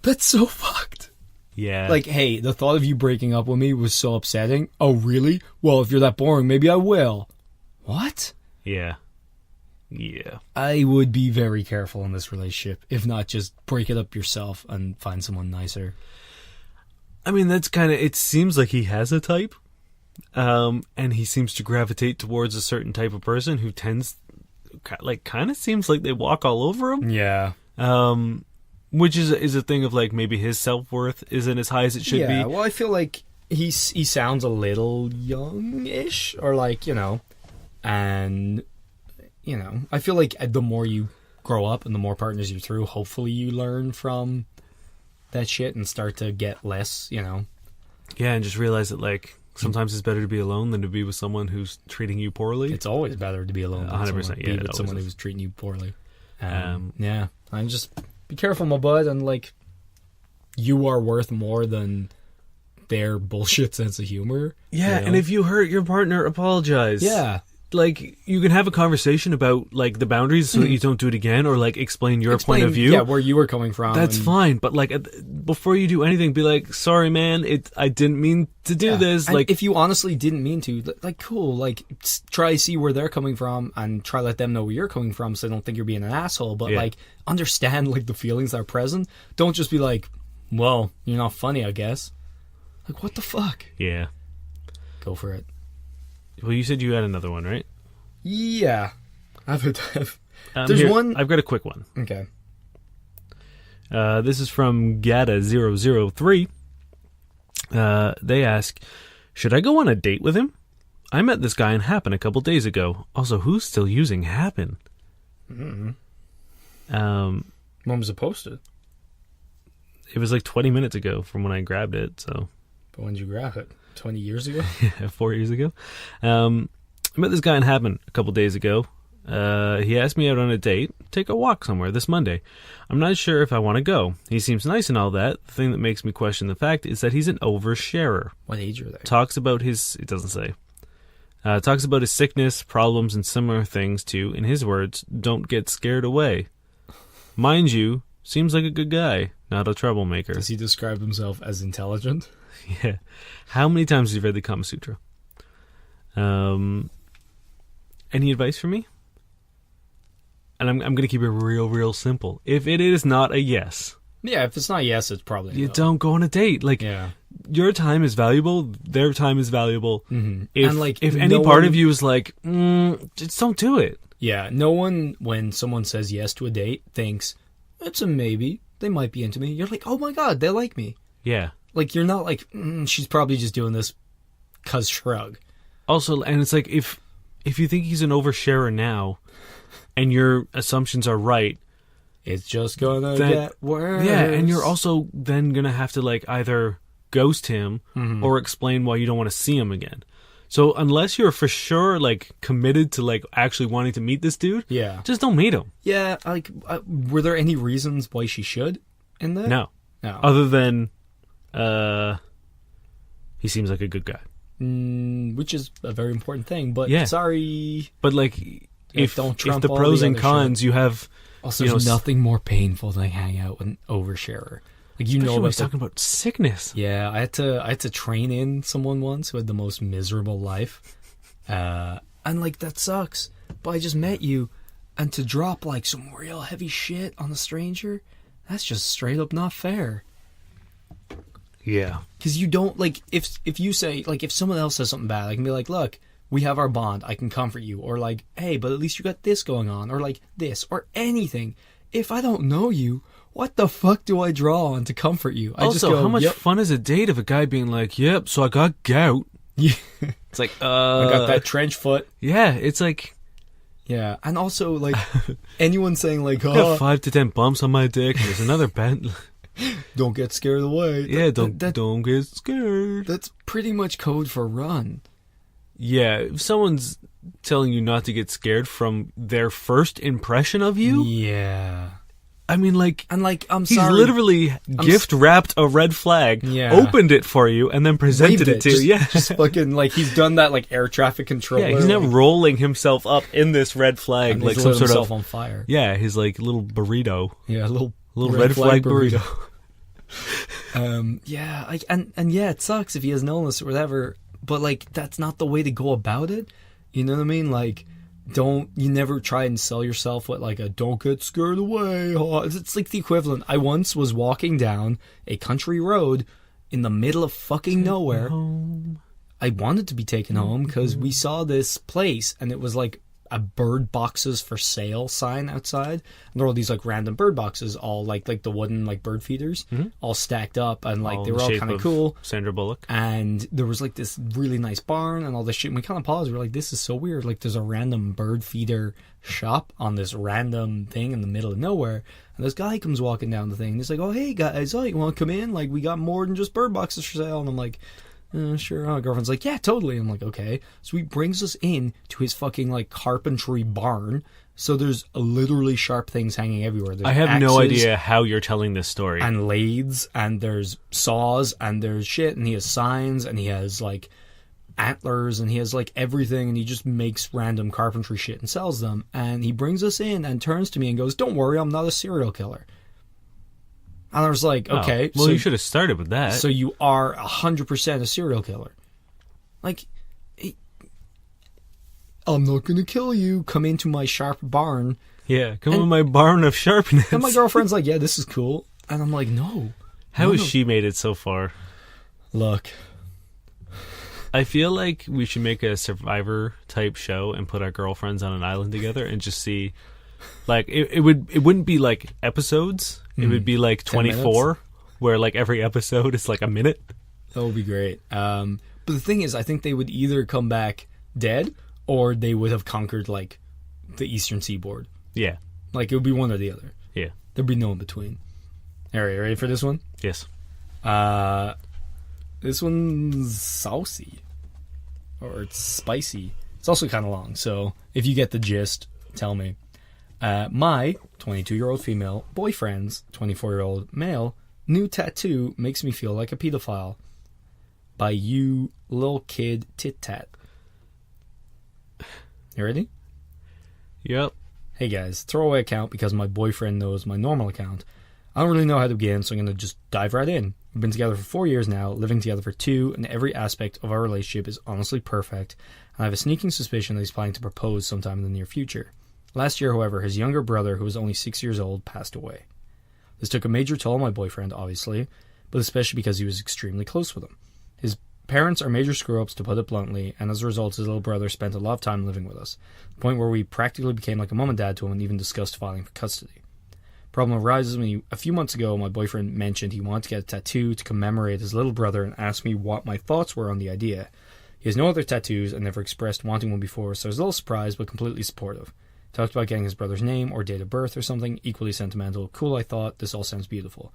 That's so fucked.
Yeah.
Like, hey, the thought of you breaking up with me was so upsetting. Oh, really? Well, if you're that boring, maybe I will. What?
Yeah. Yeah.
I would be very careful in this relationship. If not, just break it up yourself and find someone nicer.
I mean, that's kind of, it seems like he has a type. And he seems to gravitate towards a certain type of person who tends, like, kind of seems like they walk all over him.
Yeah.
Which is a thing of, like, maybe his self-worth isn't as high as it should
Yeah,
be.
well, I feel like he sounds a little youngish, or like, you know, and, you know, I feel like the more you grow up and the more partners you're through, hopefully you learn from that shit and start to get less, you know.
Yeah, and just realize that, like, sometimes it's better to be alone than to be with someone who's treating you poorly.
It's always better to be alone than
100%,
someone,
yeah,
be
it
with
always
someone
is.
who's treating you poorly.
Um,
Yeah, I'm just, be careful, my bud, and, like, you are worth more than their bullshit sense of humor.
yeah,
you know?
and if you hurt your partner, apologize.
Yeah.
Like, you can have a conversation about, like, the boundaries so that you don't do it again, or, like, explain your point of view.
Yeah, where you were coming from.
That's
and-
fine, but, like, before you do anything, be like, sorry, man, I didn't mean to do
Yeah.
this.
And
Like,
if you honestly didn't mean to, like, cool, like, try to see where they're coming from and try to let them know where you're coming from so they don't think you're being an asshole, but,
Yeah.
like, understand, like, the feelings that are present. Don't just be like, well, you're not funny, I guess. Like, what the fuck?
yeah.
Go for it.
Well, you said you had another one, right?
Yeah. There's
Here,
one...
I've got a quick one.
Okay.
This is from Gata003. They ask, should I go on a date with him? I met this guy in Happen a couple days ago. Also, who's still using Happen?
Mm-hmm.
Um,
When was it posted?
it was like 20 minutes ago from when I grabbed it, so
But when did you grab it? 20 years ago?
4 years ago. I met this guy in Happen a couple days ago. He asked me out on a date, take a walk somewhere this Monday. I'm not sure if I want to go. He seems nice and all that. The thing that makes me question the fact is that he's an oversharer.
What age are they?
Talks about his, it doesn't say. Talks about his sickness, problems, and similar things to, in his words, don't get scared away. Mind you, seems like a good guy, not a troublemaker.
Does he describe himself as intelligent?
Yeah. How many times have you read the Kama Sutra? Any advice for me? And I'm going to keep it real simple. If it is not a yes,
Yeah, if it's not yes, it's probably
you
no.
don't go on a date. Like,
Yeah.
your time is valuable. Their time is valuable.
Mm-hmm.
If,
And, like,
if any
no
part
one-
of you is like, just don't do it.
Yeah, no one, when someone says yes to a date, thinks, it's a maybe. They might be into me. You're like, oh my god, they like me.
Yeah.
Like, you're not like, she's probably just doing this 'cause shrug.
Also, and it's like, if you think he's an oversharer now, and your assumptions are right,
It's just gonna
That-
get worse.
yeah, and you're also then gonna have to, like, either ghost him or explain why you don't want to see him again. So unless you're for sure like committed to like actually wanting to meet this dude,
Yeah.
just don't meet him.
Yeah, like, were there any reasons why she should in that?
No.
No.
Other than, he seems like a good guy.
Which is a very important thing, but
Yeah.
sorry.
But like, if
don't trump
the
all
pros
the
and
other
cons, you have.
Also,
You know,
there's nothing more painful than hang out with an oversharer. Like, you know
Especially when
about
he's talking about sickness.
Yeah, I had to train in someone once who had the most miserable life, and like that sucks. But I just met you, and to drop like some real heavy shit on a stranger, that's just straight up not fair.
Yeah.
Because you don't like if you say like if someone else says something bad, I can be like, look, we have our bond, I can comfort you, or like, hey, but at least you got this going on, or like this, or anything. If I don't know you, what the fuck do I draw on to comfort you? I
Also,
just go,
how much
yep.
fun is a date of a guy being like, "Yep, so I got gout."
Yeah.
It's like,
I got that trench foot.
Yeah, it's like
Yeah, and also like anyone saying like,
I got
"Oh,
5 to 10 bumps on my dick." And there's another band.
don't get scared away."
Yeah, don't get scared.
That's pretty much code for run.
Yeah, if someone's telling you not to get scared from their first impression of you,
Yeah,
I mean, like,
and like I'm
he's
sorry,
literally gift wrapped a red flag,
Yeah.
opened it for you, and then presented
waved
it to you. Yeah,
just fucking like he's done that like air traffic controller.
yeah, he's now
like,
rolling himself up in this red flag,
and
like
he's
some
lit
sort
himself
of
on fire.
yeah, his like little burrito,
Yeah, a little
red flag burrito.
Yeah, like and yeah, it sucks if he has an illness or whatever, but like that's not the way to go about it. You know what I mean? Like, you never try and sell yourself with like a "don't get scared away." It's like the equivalent. I once was walking down a country road in the middle of fucking nowhere.
Home.
I wanted to be taken home because we saw this place and it was like a bird boxes for sale sign outside. And there were all these like random bird boxes, all like the wooden like bird feeders, all stacked up, and like
All
they
in
were
the
all
shape
kind of
of
cool.
Sandra Bullock.
And there was like this really nice barn and all this shit. And we kind of paused. We were like, this is so weird. Like, there's a random bird feeder shop on this random thing in the middle of nowhere. And this guy comes walking down the thing. And he's like, "Oh, hey guys, you want to come in? Like, we got more than just bird boxes for sale." And I'm like, sure. My girlfriend's like, "Yeah, totally." I'm like, okay. So he brings us in to his fucking like carpentry barn. So there's literally sharp things hanging everywhere. There's
I have no
axes
idea how you're telling this story.
and lathes, and there's saws, and there's shit, and he has signs, and he has like antlers, and he has like everything, and he just makes random carpentry shit and sells them. And he brings us in and turns to me and goes, "Don't worry, I'm not a serial killer." And I was like,
Oh,
okay,
well,
so
you should have started with that.
so you are 100% a serial killer. Like, I'm not gonna kill you. Come into my sharp barn.
yeah, come with my barn of sharpness.
And my girlfriend's like, "Yeah, this is cool." And I'm like, "No."
How has
no.
she made it so far?
Look,
I feel like we should make a Survivor type show and put our girlfriends on an island together and just see, like, it wouldn't be like episodes. It would be like 24, where like every episode is like a minute.
that would be great. But the thing is, I think they would either come back dead or they would have conquered like the eastern seaboard.
Yeah,
Like, it would be one or the other.
yeah,
There'd be no in between. All right, ready for this one?
yes.
This one's saucy, or it's spicy. It's also kind of long, so if you get the gist, tell me. My 22-year-old female boyfriend's 24-year-old male new tattoo makes me feel like a pedophile. By you, lil kid tit tat. You ready?
Yep.
Hey guys, throwaway account because my boyfriend knows my normal account. I don't really know how to begin, so I'm going to just dive right in. We've been together for 4 years now, living together for 2, and every aspect of our relationship is honestly perfect, and I have a sneaking suspicion that he's planning to propose sometime in the near future. Last year, however, his younger brother, who was only 6 years old, passed away. This took a major toll on my boyfriend, obviously, but especially because he was extremely close with him. His parents are major screw-ups, to put it bluntly, and as a result, his little brother spent a lot of time living with us, to the point where we practically became like a mom and dad to him and even discussed filing for custody. Problem arises when a few months ago, my boyfriend mentioned he wanted to get a tattoo to commemorate his little brother and asked me what my thoughts were on the idea. He has no other tattoos and never expressed wanting one before, so I was a little surprised but completely supportive. Talked about getting his brother's name or date of birth or something equally sentimental. Cool, I thought. This all sounds beautiful.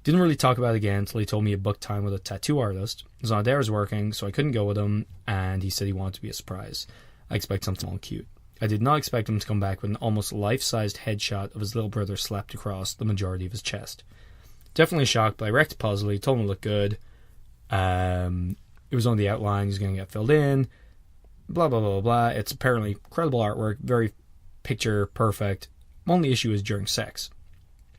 Didn't really talk about it again until he told me he booked time with a tattoo artist. It was on a day I was working, so I couldn't go with him, and he said he wanted to be a surprise. I expect something all cute. I did not expect him to come back with an almost life-sized headshot of his little brother slapped across the majority of his chest. Definitely shocked, but I reacted positively, told him it looked good. It was on the outline, he's going to get filled in, blah, blah, blah, blah, blah. It's apparently incredible artwork, very picture perfect. My only issue is during sex.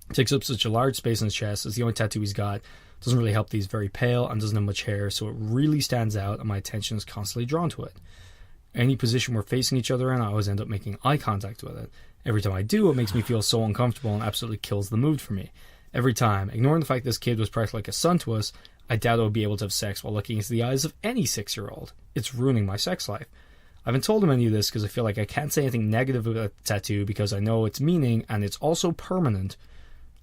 It takes up such a large space in his chest. It's the only tattoo he's got. Doesn't really help that he's very pale and doesn't have much hair, so it really stands out and my attention is constantly drawn to it. Any position we're facing each other in, I always end up making eye contact with it. Every time I do, it makes me feel so uncomfortable and absolutely kills the mood for me. Every time. Ignoring the fact this kid was practically like a son to us, I doubt I would be able to have sex while looking into the eyes of any 6-year-old. It's ruining my sex life. I haven't told him any of this because I feel like I can't say anything negative about the tattoo because I know its meaning and it's also permanent.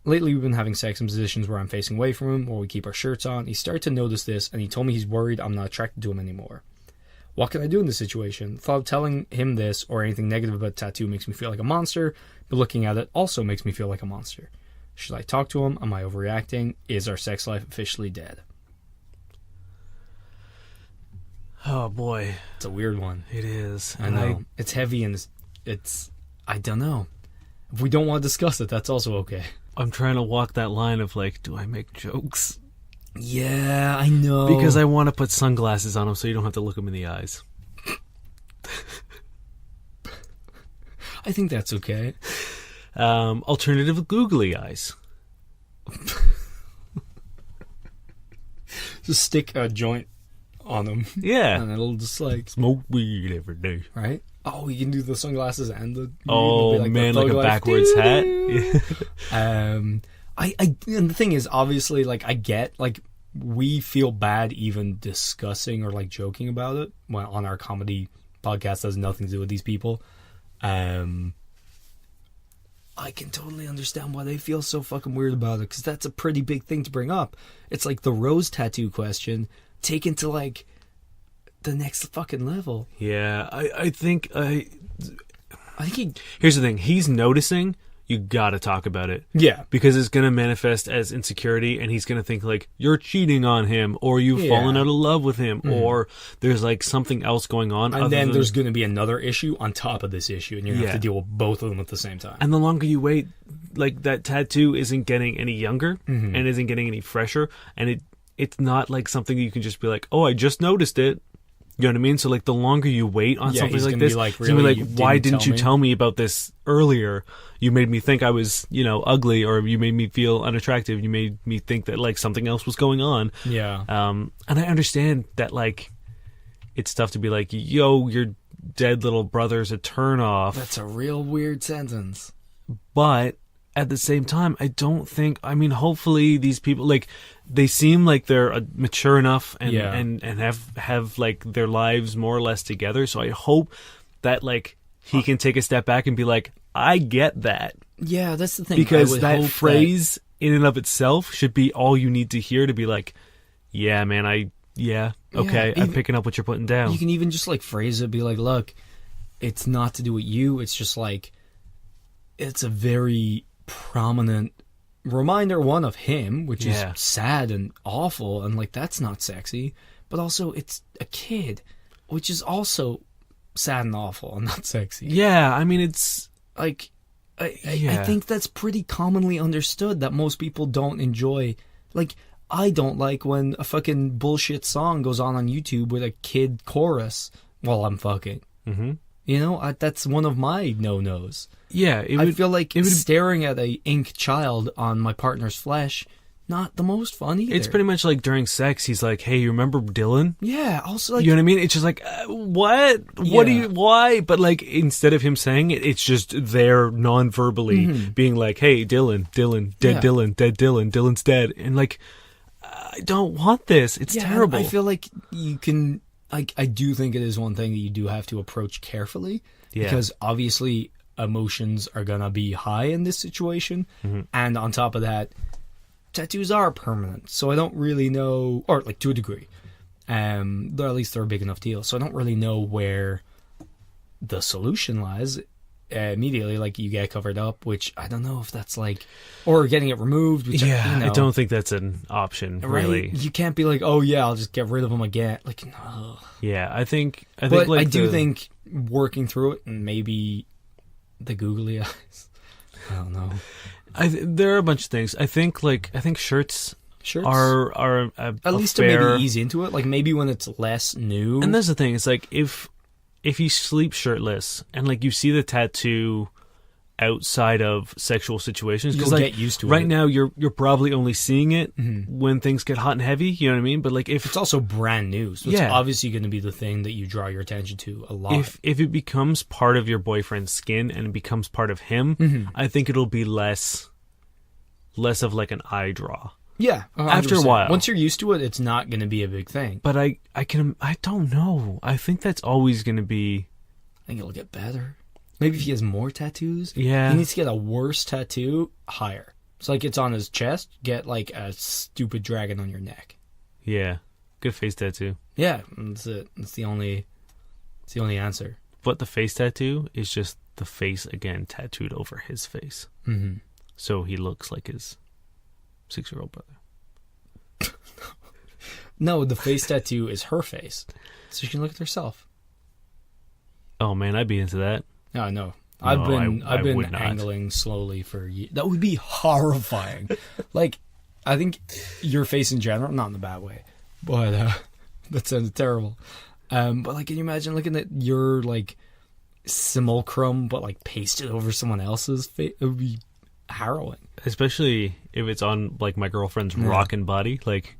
Lately we've been having sex in positions where I'm facing away from him or we keep our shirts on. He started to notice this and he told me he's worried I'm not attracted to him anymore. What can I do in this situation? The thought of telling him this or anything negative about the tattoo makes me feel like a monster, but looking at it also makes me feel like a monster. Should I talk to him? Am I overreacting? Is our sex life officially dead?
Oh boy,
It's a weird one.
it is.
I know. It's heavy and it's I don't know. If we don't want to discuss it, that's also okay.
I'm trying to walk that line of like, do I make jokes?
Yeah, I know.
Because I want to put sunglasses on him so you don't have to look him in the eyes.
I think that's okay.
Alternative googly eyes.
Just stick a joint on them.
Yeah.
And it'll just like
Smoke weed every day.
right? Oh, you can do the sunglasses and the
Oh
it'll be
man,
the
like a
Thug Life.
backwards hat.
I and the thing is, obviously, like I get like we feel bad even discussing or like joking about it on our comedy podcast. That has nothing to do with these people. I can totally understand why they feel so fucking weird about it because that's a pretty big thing to bring up. It's like the rose tattoo question taken to like the next fucking level.
Yeah, I think
think
here's the thing. He's noticing. You gotta talk about it.
yeah.
Because it's gonna manifest as insecurity and he's gonna think like you're cheating on him or you've
Yeah.
fallen out of love with him or there's like something else going on.
And then there's going to be another issue on top of this issue, and you're going to have to deal with both of them at the same time.
And the longer you wait, like that tattoo isn't getting any younger and isn't getting any fresher, and it's not like something you can just be like, oh, I just noticed it. You know what I mean? So like the longer you wait on something
he's
like
gonna
this,
be like,
he's gonna be
"Really?
like,
You
why
didn't
didn't you
tell me?"
tell me about this earlier? You made me think I was, ugly, or you made me feel unattractive. You made me think that like something else was going on.
Yeah.
And I understand that like it's tough to be like, yo, your dead little brother's a turnoff.
That's a real weird sentence.
But at the same time, I don't think. I mean, hopefully these people like they seem like they're mature enough and have like their lives more or less together. So I hope that like he can take a step back and be like, I get that,
Yeah, that's the thing.
because
I would
that
hope
phrase in and of itself should be all you need to hear to be like, yeah, man, okay,
Yeah,
I'm
even-
picking up what you're putting down.
you can even just like phrase it, be like, look, it's not to do with you. It's just like, it's a very prominent reminder, one of him, which
Yeah.
is sad and awful, and like that's not sexy. But also, it's a kid, which is also sad and awful and not sexy.
Yeah, I mean it's
Like, I
Yeah.
think that's pretty commonly understood that most people don't enjoy. Like, I don't like when a fucking bullshit song goes on YouTube with a kid chorus while I'm fucking.
mm-hmm.
You know, that's one of my no-nos.
Yeah.
I feel like
it would-
staring at a ink child on my partner's flesh, not the most fun either.
It's pretty much like during sex, he's like, "Hey, you remember Dylan?"
Yeah, also like...
You know what I mean? It's just like, what? What do
Yeah.
you? Why? But like, instead of him saying it, it's just there non-verbally being like, "Hey, Dylan, dead
Yeah.
Dylan, dead Dylan, Dylan's dead," and like, I don't want this. It's
Yeah,
terrible.
I feel like you can... I do think it is one thing that you do have to approach carefully.
Yeah.
Because obviously emotions are going to be high in this situation. And on top of that, tattoos are permanent. So I don't really know... Or like to a degree. At least they're a big enough deal. So I don't really know where the solution lies. immediately, like, you get covered up, which I don't know if that's like, or getting it removed. Which
I don't think that's an option,
right?
really.
You can't be like, oh yeah, I'll just get rid of them again. Like, no.
Yeah, I think
But
like
I do think working through it and maybe the googly eyes. I don't know.
There are a bunch of things. I think shirts are
at least to maybe ease into it. Like maybe when it's less new.
And that's the thing. It's like if you sleep shirtless and like you see the tattoo outside of sexual situations,
you'll
like,
get used to it.
Right now, you're probably only seeing it when things get hot and heavy. You know what I mean? But like if
it's also brand new, so it's obviously going to be the thing that you draw your attention to a lot.
If it becomes part of your boyfriend's skin and it becomes part of him, I think it'll be less of like an eye draw.
Yeah, 100%.
After a while,
once you're used to it, it's not going to be a big thing.
But I don't know. I think that's always going to be.
I think it'll get better. Maybe if he has more tattoos.
Yeah,
he needs to get a worse tattoo higher. So like it's on his chest. Get like a stupid dragon on your neck.
Yeah, good face tattoo.
Yeah, that's it. That's the only answer.
But the face tattoo is just the face again tattooed over his face.
Mm-hmm.
So he looks like his 6-year-old brother.
No, the face tattoo is her face, so she can look at herself.
Oh man, I'd be into that.
No, no. I've been angling slowly for years. That would be horrifying. Like, I think your face in general, not in a bad way, but that sounded terrible. But like, can you imagine looking at your like simulacrum, but like pasted over someone else's face? It would be harrowing.
Especially if it's on like my girlfriend's rockin' body. Like,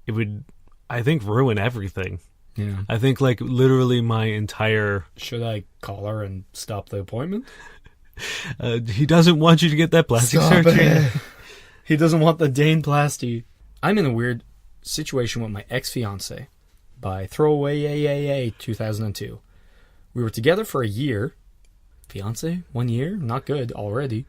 it would, I think, ruin everything.
Yeah.
I think like literally my entire...
Should I call her and stop the appointment?
He doesn't want you to get that plastic surgery.
He doesn't want the Daneplasty. I'm in a weird situation with my ex-fiance by Throwaway 2002. We were together for a year. Fiance? 1 year? Not good already.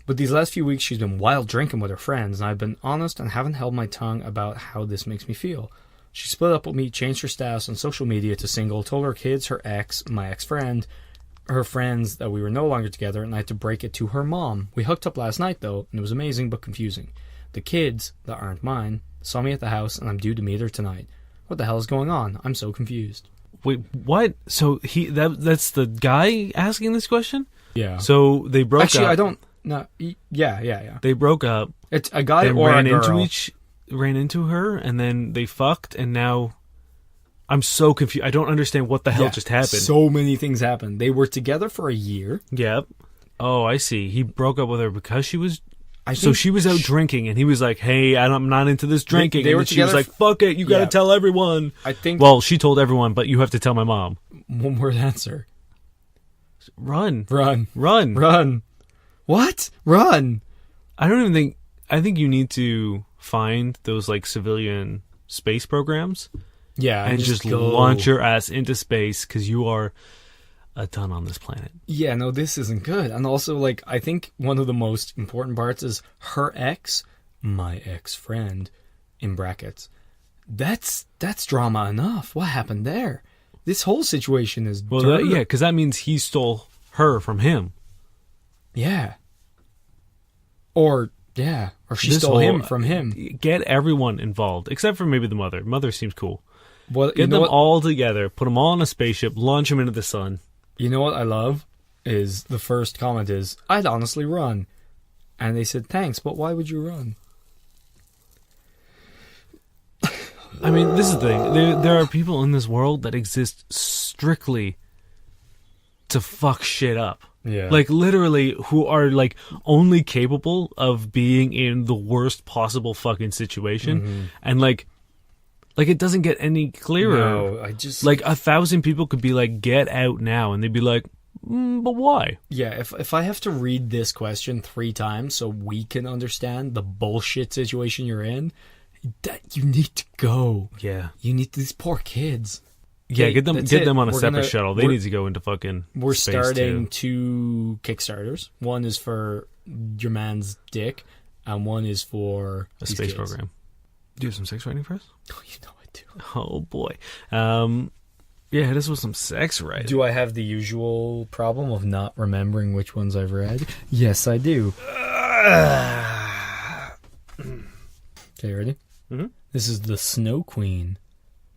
But these last few weeks she's been wild drinking with her friends, and I've been honest and haven't held my tongue about how this makes me feel. She split up with me, changed her status on social media to single, told her kids, her ex, my ex-friend, her friends that we were no longer together, and I had to break it to her mom. We hooked up last night, though, and it was amazing but confusing. The kids, that aren't mine, saw me at the house, and I'm due to meet her tonight. What the hell is going on? I'm so confused.
Wait, what? So that's the guy asking this question?
Yeah.
So they broke up.
Actually, I don't... No, yeah.
They broke up.
It's a guy or a girl.
Ran into her, and then they fucked, and now I'm so confused. I don't understand what the hell just happened.
So many things happened. They were together for a year.
Yep. Oh, I see. He broke up with her because she was... So she was out drinking, and he was like, hey, I'm not into this drinking.
They were
and she was like, fuck it, you gotta tell everyone.
I think...
Well, she told everyone, but you have to tell my mom.
One word answer.
Run.
What? Run.
I don't even think... I think you need to find those like civilian space programs, and just launch your ass into space because you are a ton on this planet.
Yeah, no, this isn't good. And also, like, I think one of the most important parts is her ex, my ex-friend, in brackets. That's drama enough. What happened there? This whole situation is
because that means he stole her from him.
Yeah. Or she stole him from him.
Get everyone involved, except for maybe the mother. Mother seems cool.
Well,
Get them all together, put them all on a spaceship, launch them into the sun.
You know what I love? Is the first comment is, I'd honestly run. And they said, thanks, but why would you run?
I mean, this is the thing. There are people in this world that exist strictly to fuck shit up.
Yeah.
Like, literally, who are, like, only capable of being in the worst possible fucking situation. Mm-hmm. And, like, it doesn't get any clearer.
No, I just...
Like, 1,000 people could be like, get out now. And they'd be like, but why?
Yeah, if I have to read this question 3 times so we can understand the bullshit situation you're in, that you need to go.
Yeah.
You need these poor kids.
Yeah, get them on a separate shuttle. They need to go into fucking
We're
space
starting
too.
2 Kickstarters. One is for your man's dick, and one is for
a space program. Do you have some sex writing for us?
Oh, you know I do.
Oh, boy. Yeah, hit us with some sex writing.
Do I have the usual problem of not remembering which ones I've read? Yes, I do. Okay, ready?
Mm-hmm.
This is The Snow Queen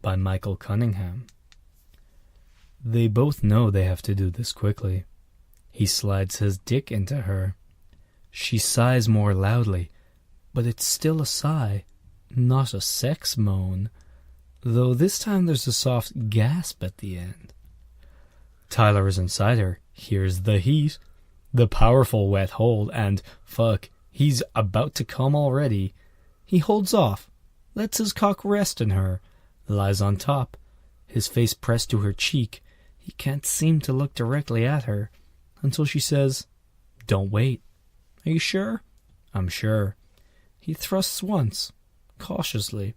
by Michael Cunningham. They both know they have to do this quickly. He slides his dick into her. She sighs more loudly, but it's still a sigh, not a sex moan, though this time there's a soft gasp at the end. Tyler is inside her, hears the heat, the powerful wet hold, and, fuck, he's about to come already. He holds off, lets his cock rest in her, lies on top, his face pressed to her cheek. He can't seem to look directly at her, until she says, "Don't wait." "Are you sure?" "I'm sure." He thrusts once, cautiously.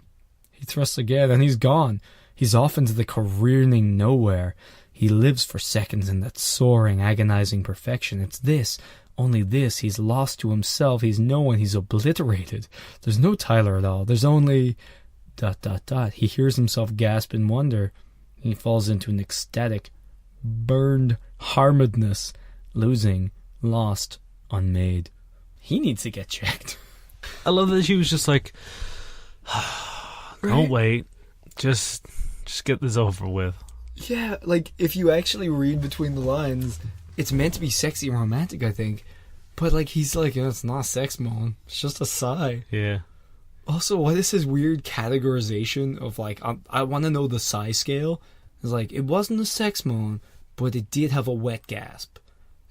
He thrusts again, and he's gone. He's off into the careening nowhere. He lives for seconds in that soaring, agonizing perfection. It's this, only this. He's lost to himself. He's no one. He's obliterated. There's no Tyler at all. There's only... ... He hears himself gasp in wonder. He falls into an ecstatic, burned harmedness, losing, lost, unmade. He needs to get checked.
I love that she was just like, don't wait, just get this over with.
Yeah, like, if you actually read between the lines, it's meant to be sexy and romantic, I think. But, like, he's like, it's not sex moan. It's just a sigh.
Yeah.
Also, what is his weird categorization of, like, I want to know the sigh scale. It's like, it wasn't a sex moan, but it did have a wet gasp.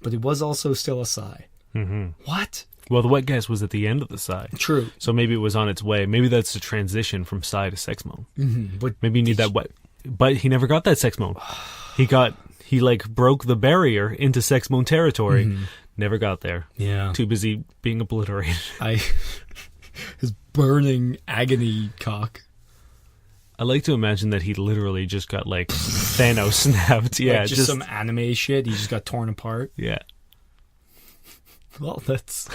But it was also still a sigh.
Mm-hmm.
What?
Well, the wet gasp was at the end of the sigh.
True.
So maybe it was on its way. Maybe that's the transition from sigh to sex moan.
Mm-hmm. But
maybe you need that wet. But he never got that sex moan. He broke the barrier into sex moan territory. Mm-hmm. Never got there.
Yeah.
Too busy being obliterated.
His burning agony cock.
I like to imagine that he literally just got, like, Thanos snapped. Yeah,
like just some anime shit. He just got torn apart.
Yeah.
Well, that's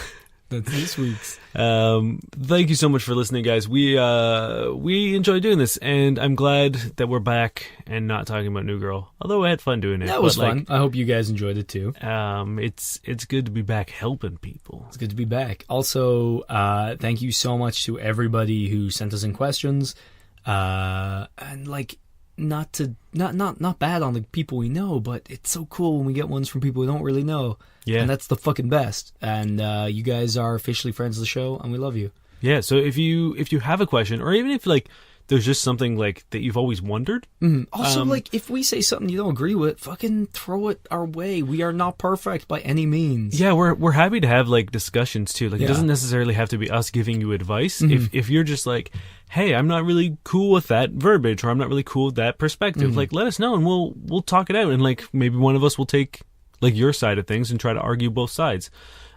this week's.
Thank you so much for listening, guys. We enjoy doing this, and I'm glad that we're back and not talking about New Girl. Although I had fun doing it.
That was fun. I hope you guys enjoyed it too.
It's good to be back helping people.
It's good to be back. Also, thank you so much to everybody who sent us in questions. And like, not bad on the people we know, but it's so cool when we get ones from people we don't really know. Yeah. And that's the fucking best. And you guys are officially friends of the show, and we love you.
Yeah, so if you have a question, or even if, like, there's just something, like, that you've always wondered.
Mm-hmm. Also, like, if we say something you don't agree with, fucking throw it our way. We are not perfect by any means.
Yeah, we're happy to have, like, discussions, too. Like, It doesn't necessarily have to be us giving you advice. Mm-hmm. If you're just like, hey, I'm not really cool with that verbiage, or I'm not really cool with that perspective, mm-hmm. like, let us know, and we'll talk it out. And, like, maybe one of us will take, like, your side of things and try to argue both sides.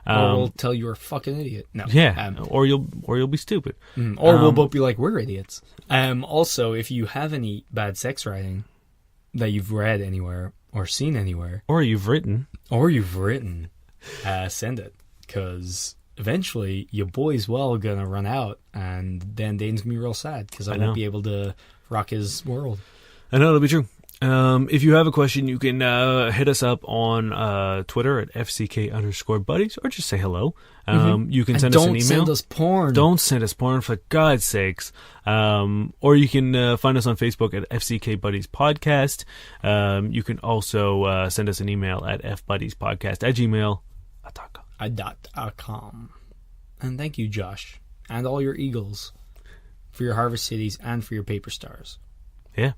Or we'll tell you're a fucking idiot. No.
Yeah. Or you'll be stupid.
Or we'll both be like, we're idiots. Also, if you have any bad sex writing that you've read anywhere or seen anywhere,
or you've written,
send it, because eventually your boy's gonna run out, and then Dane's gonna be real sad because I won't be able to rock his world.
I know, it'll be true. If you have a question, you can hit us up on Twitter at FCK_buddies, or just say hello. You can send us an email.
Don't send us porn.
Don't send us porn, for God's sakes. Or you can find us on Facebook at FCK Buddies Podcast. You can also send us an email at fbuddiespodcast@gmail.com.
And thank you, Josh, and all your eagles, for your Harvest Cities and for your paper stars.
Yeah.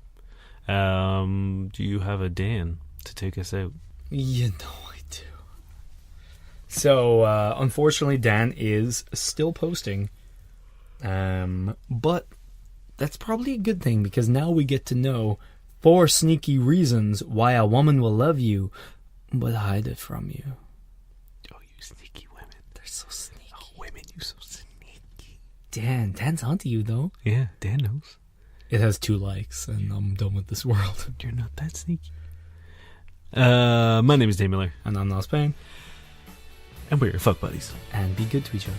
Do you have a Dan to take us out?
You know I do. So, unfortunately, Dan is still posting. But that's probably a good thing, because now we get to know 4 sneaky reasons why a woman will love you, but hide it from you.
Oh, you sneaky women.
They're so sneaky.
Oh, women, you so sneaky.
Dan's onto you, though.
Yeah, Dan knows.
It has 2 likes, and I'm done with this world.
You're not that sneaky. My name is Dave Miller.
And I'm Nas Payne.
And we're your fuck buddies.
And be good to each other.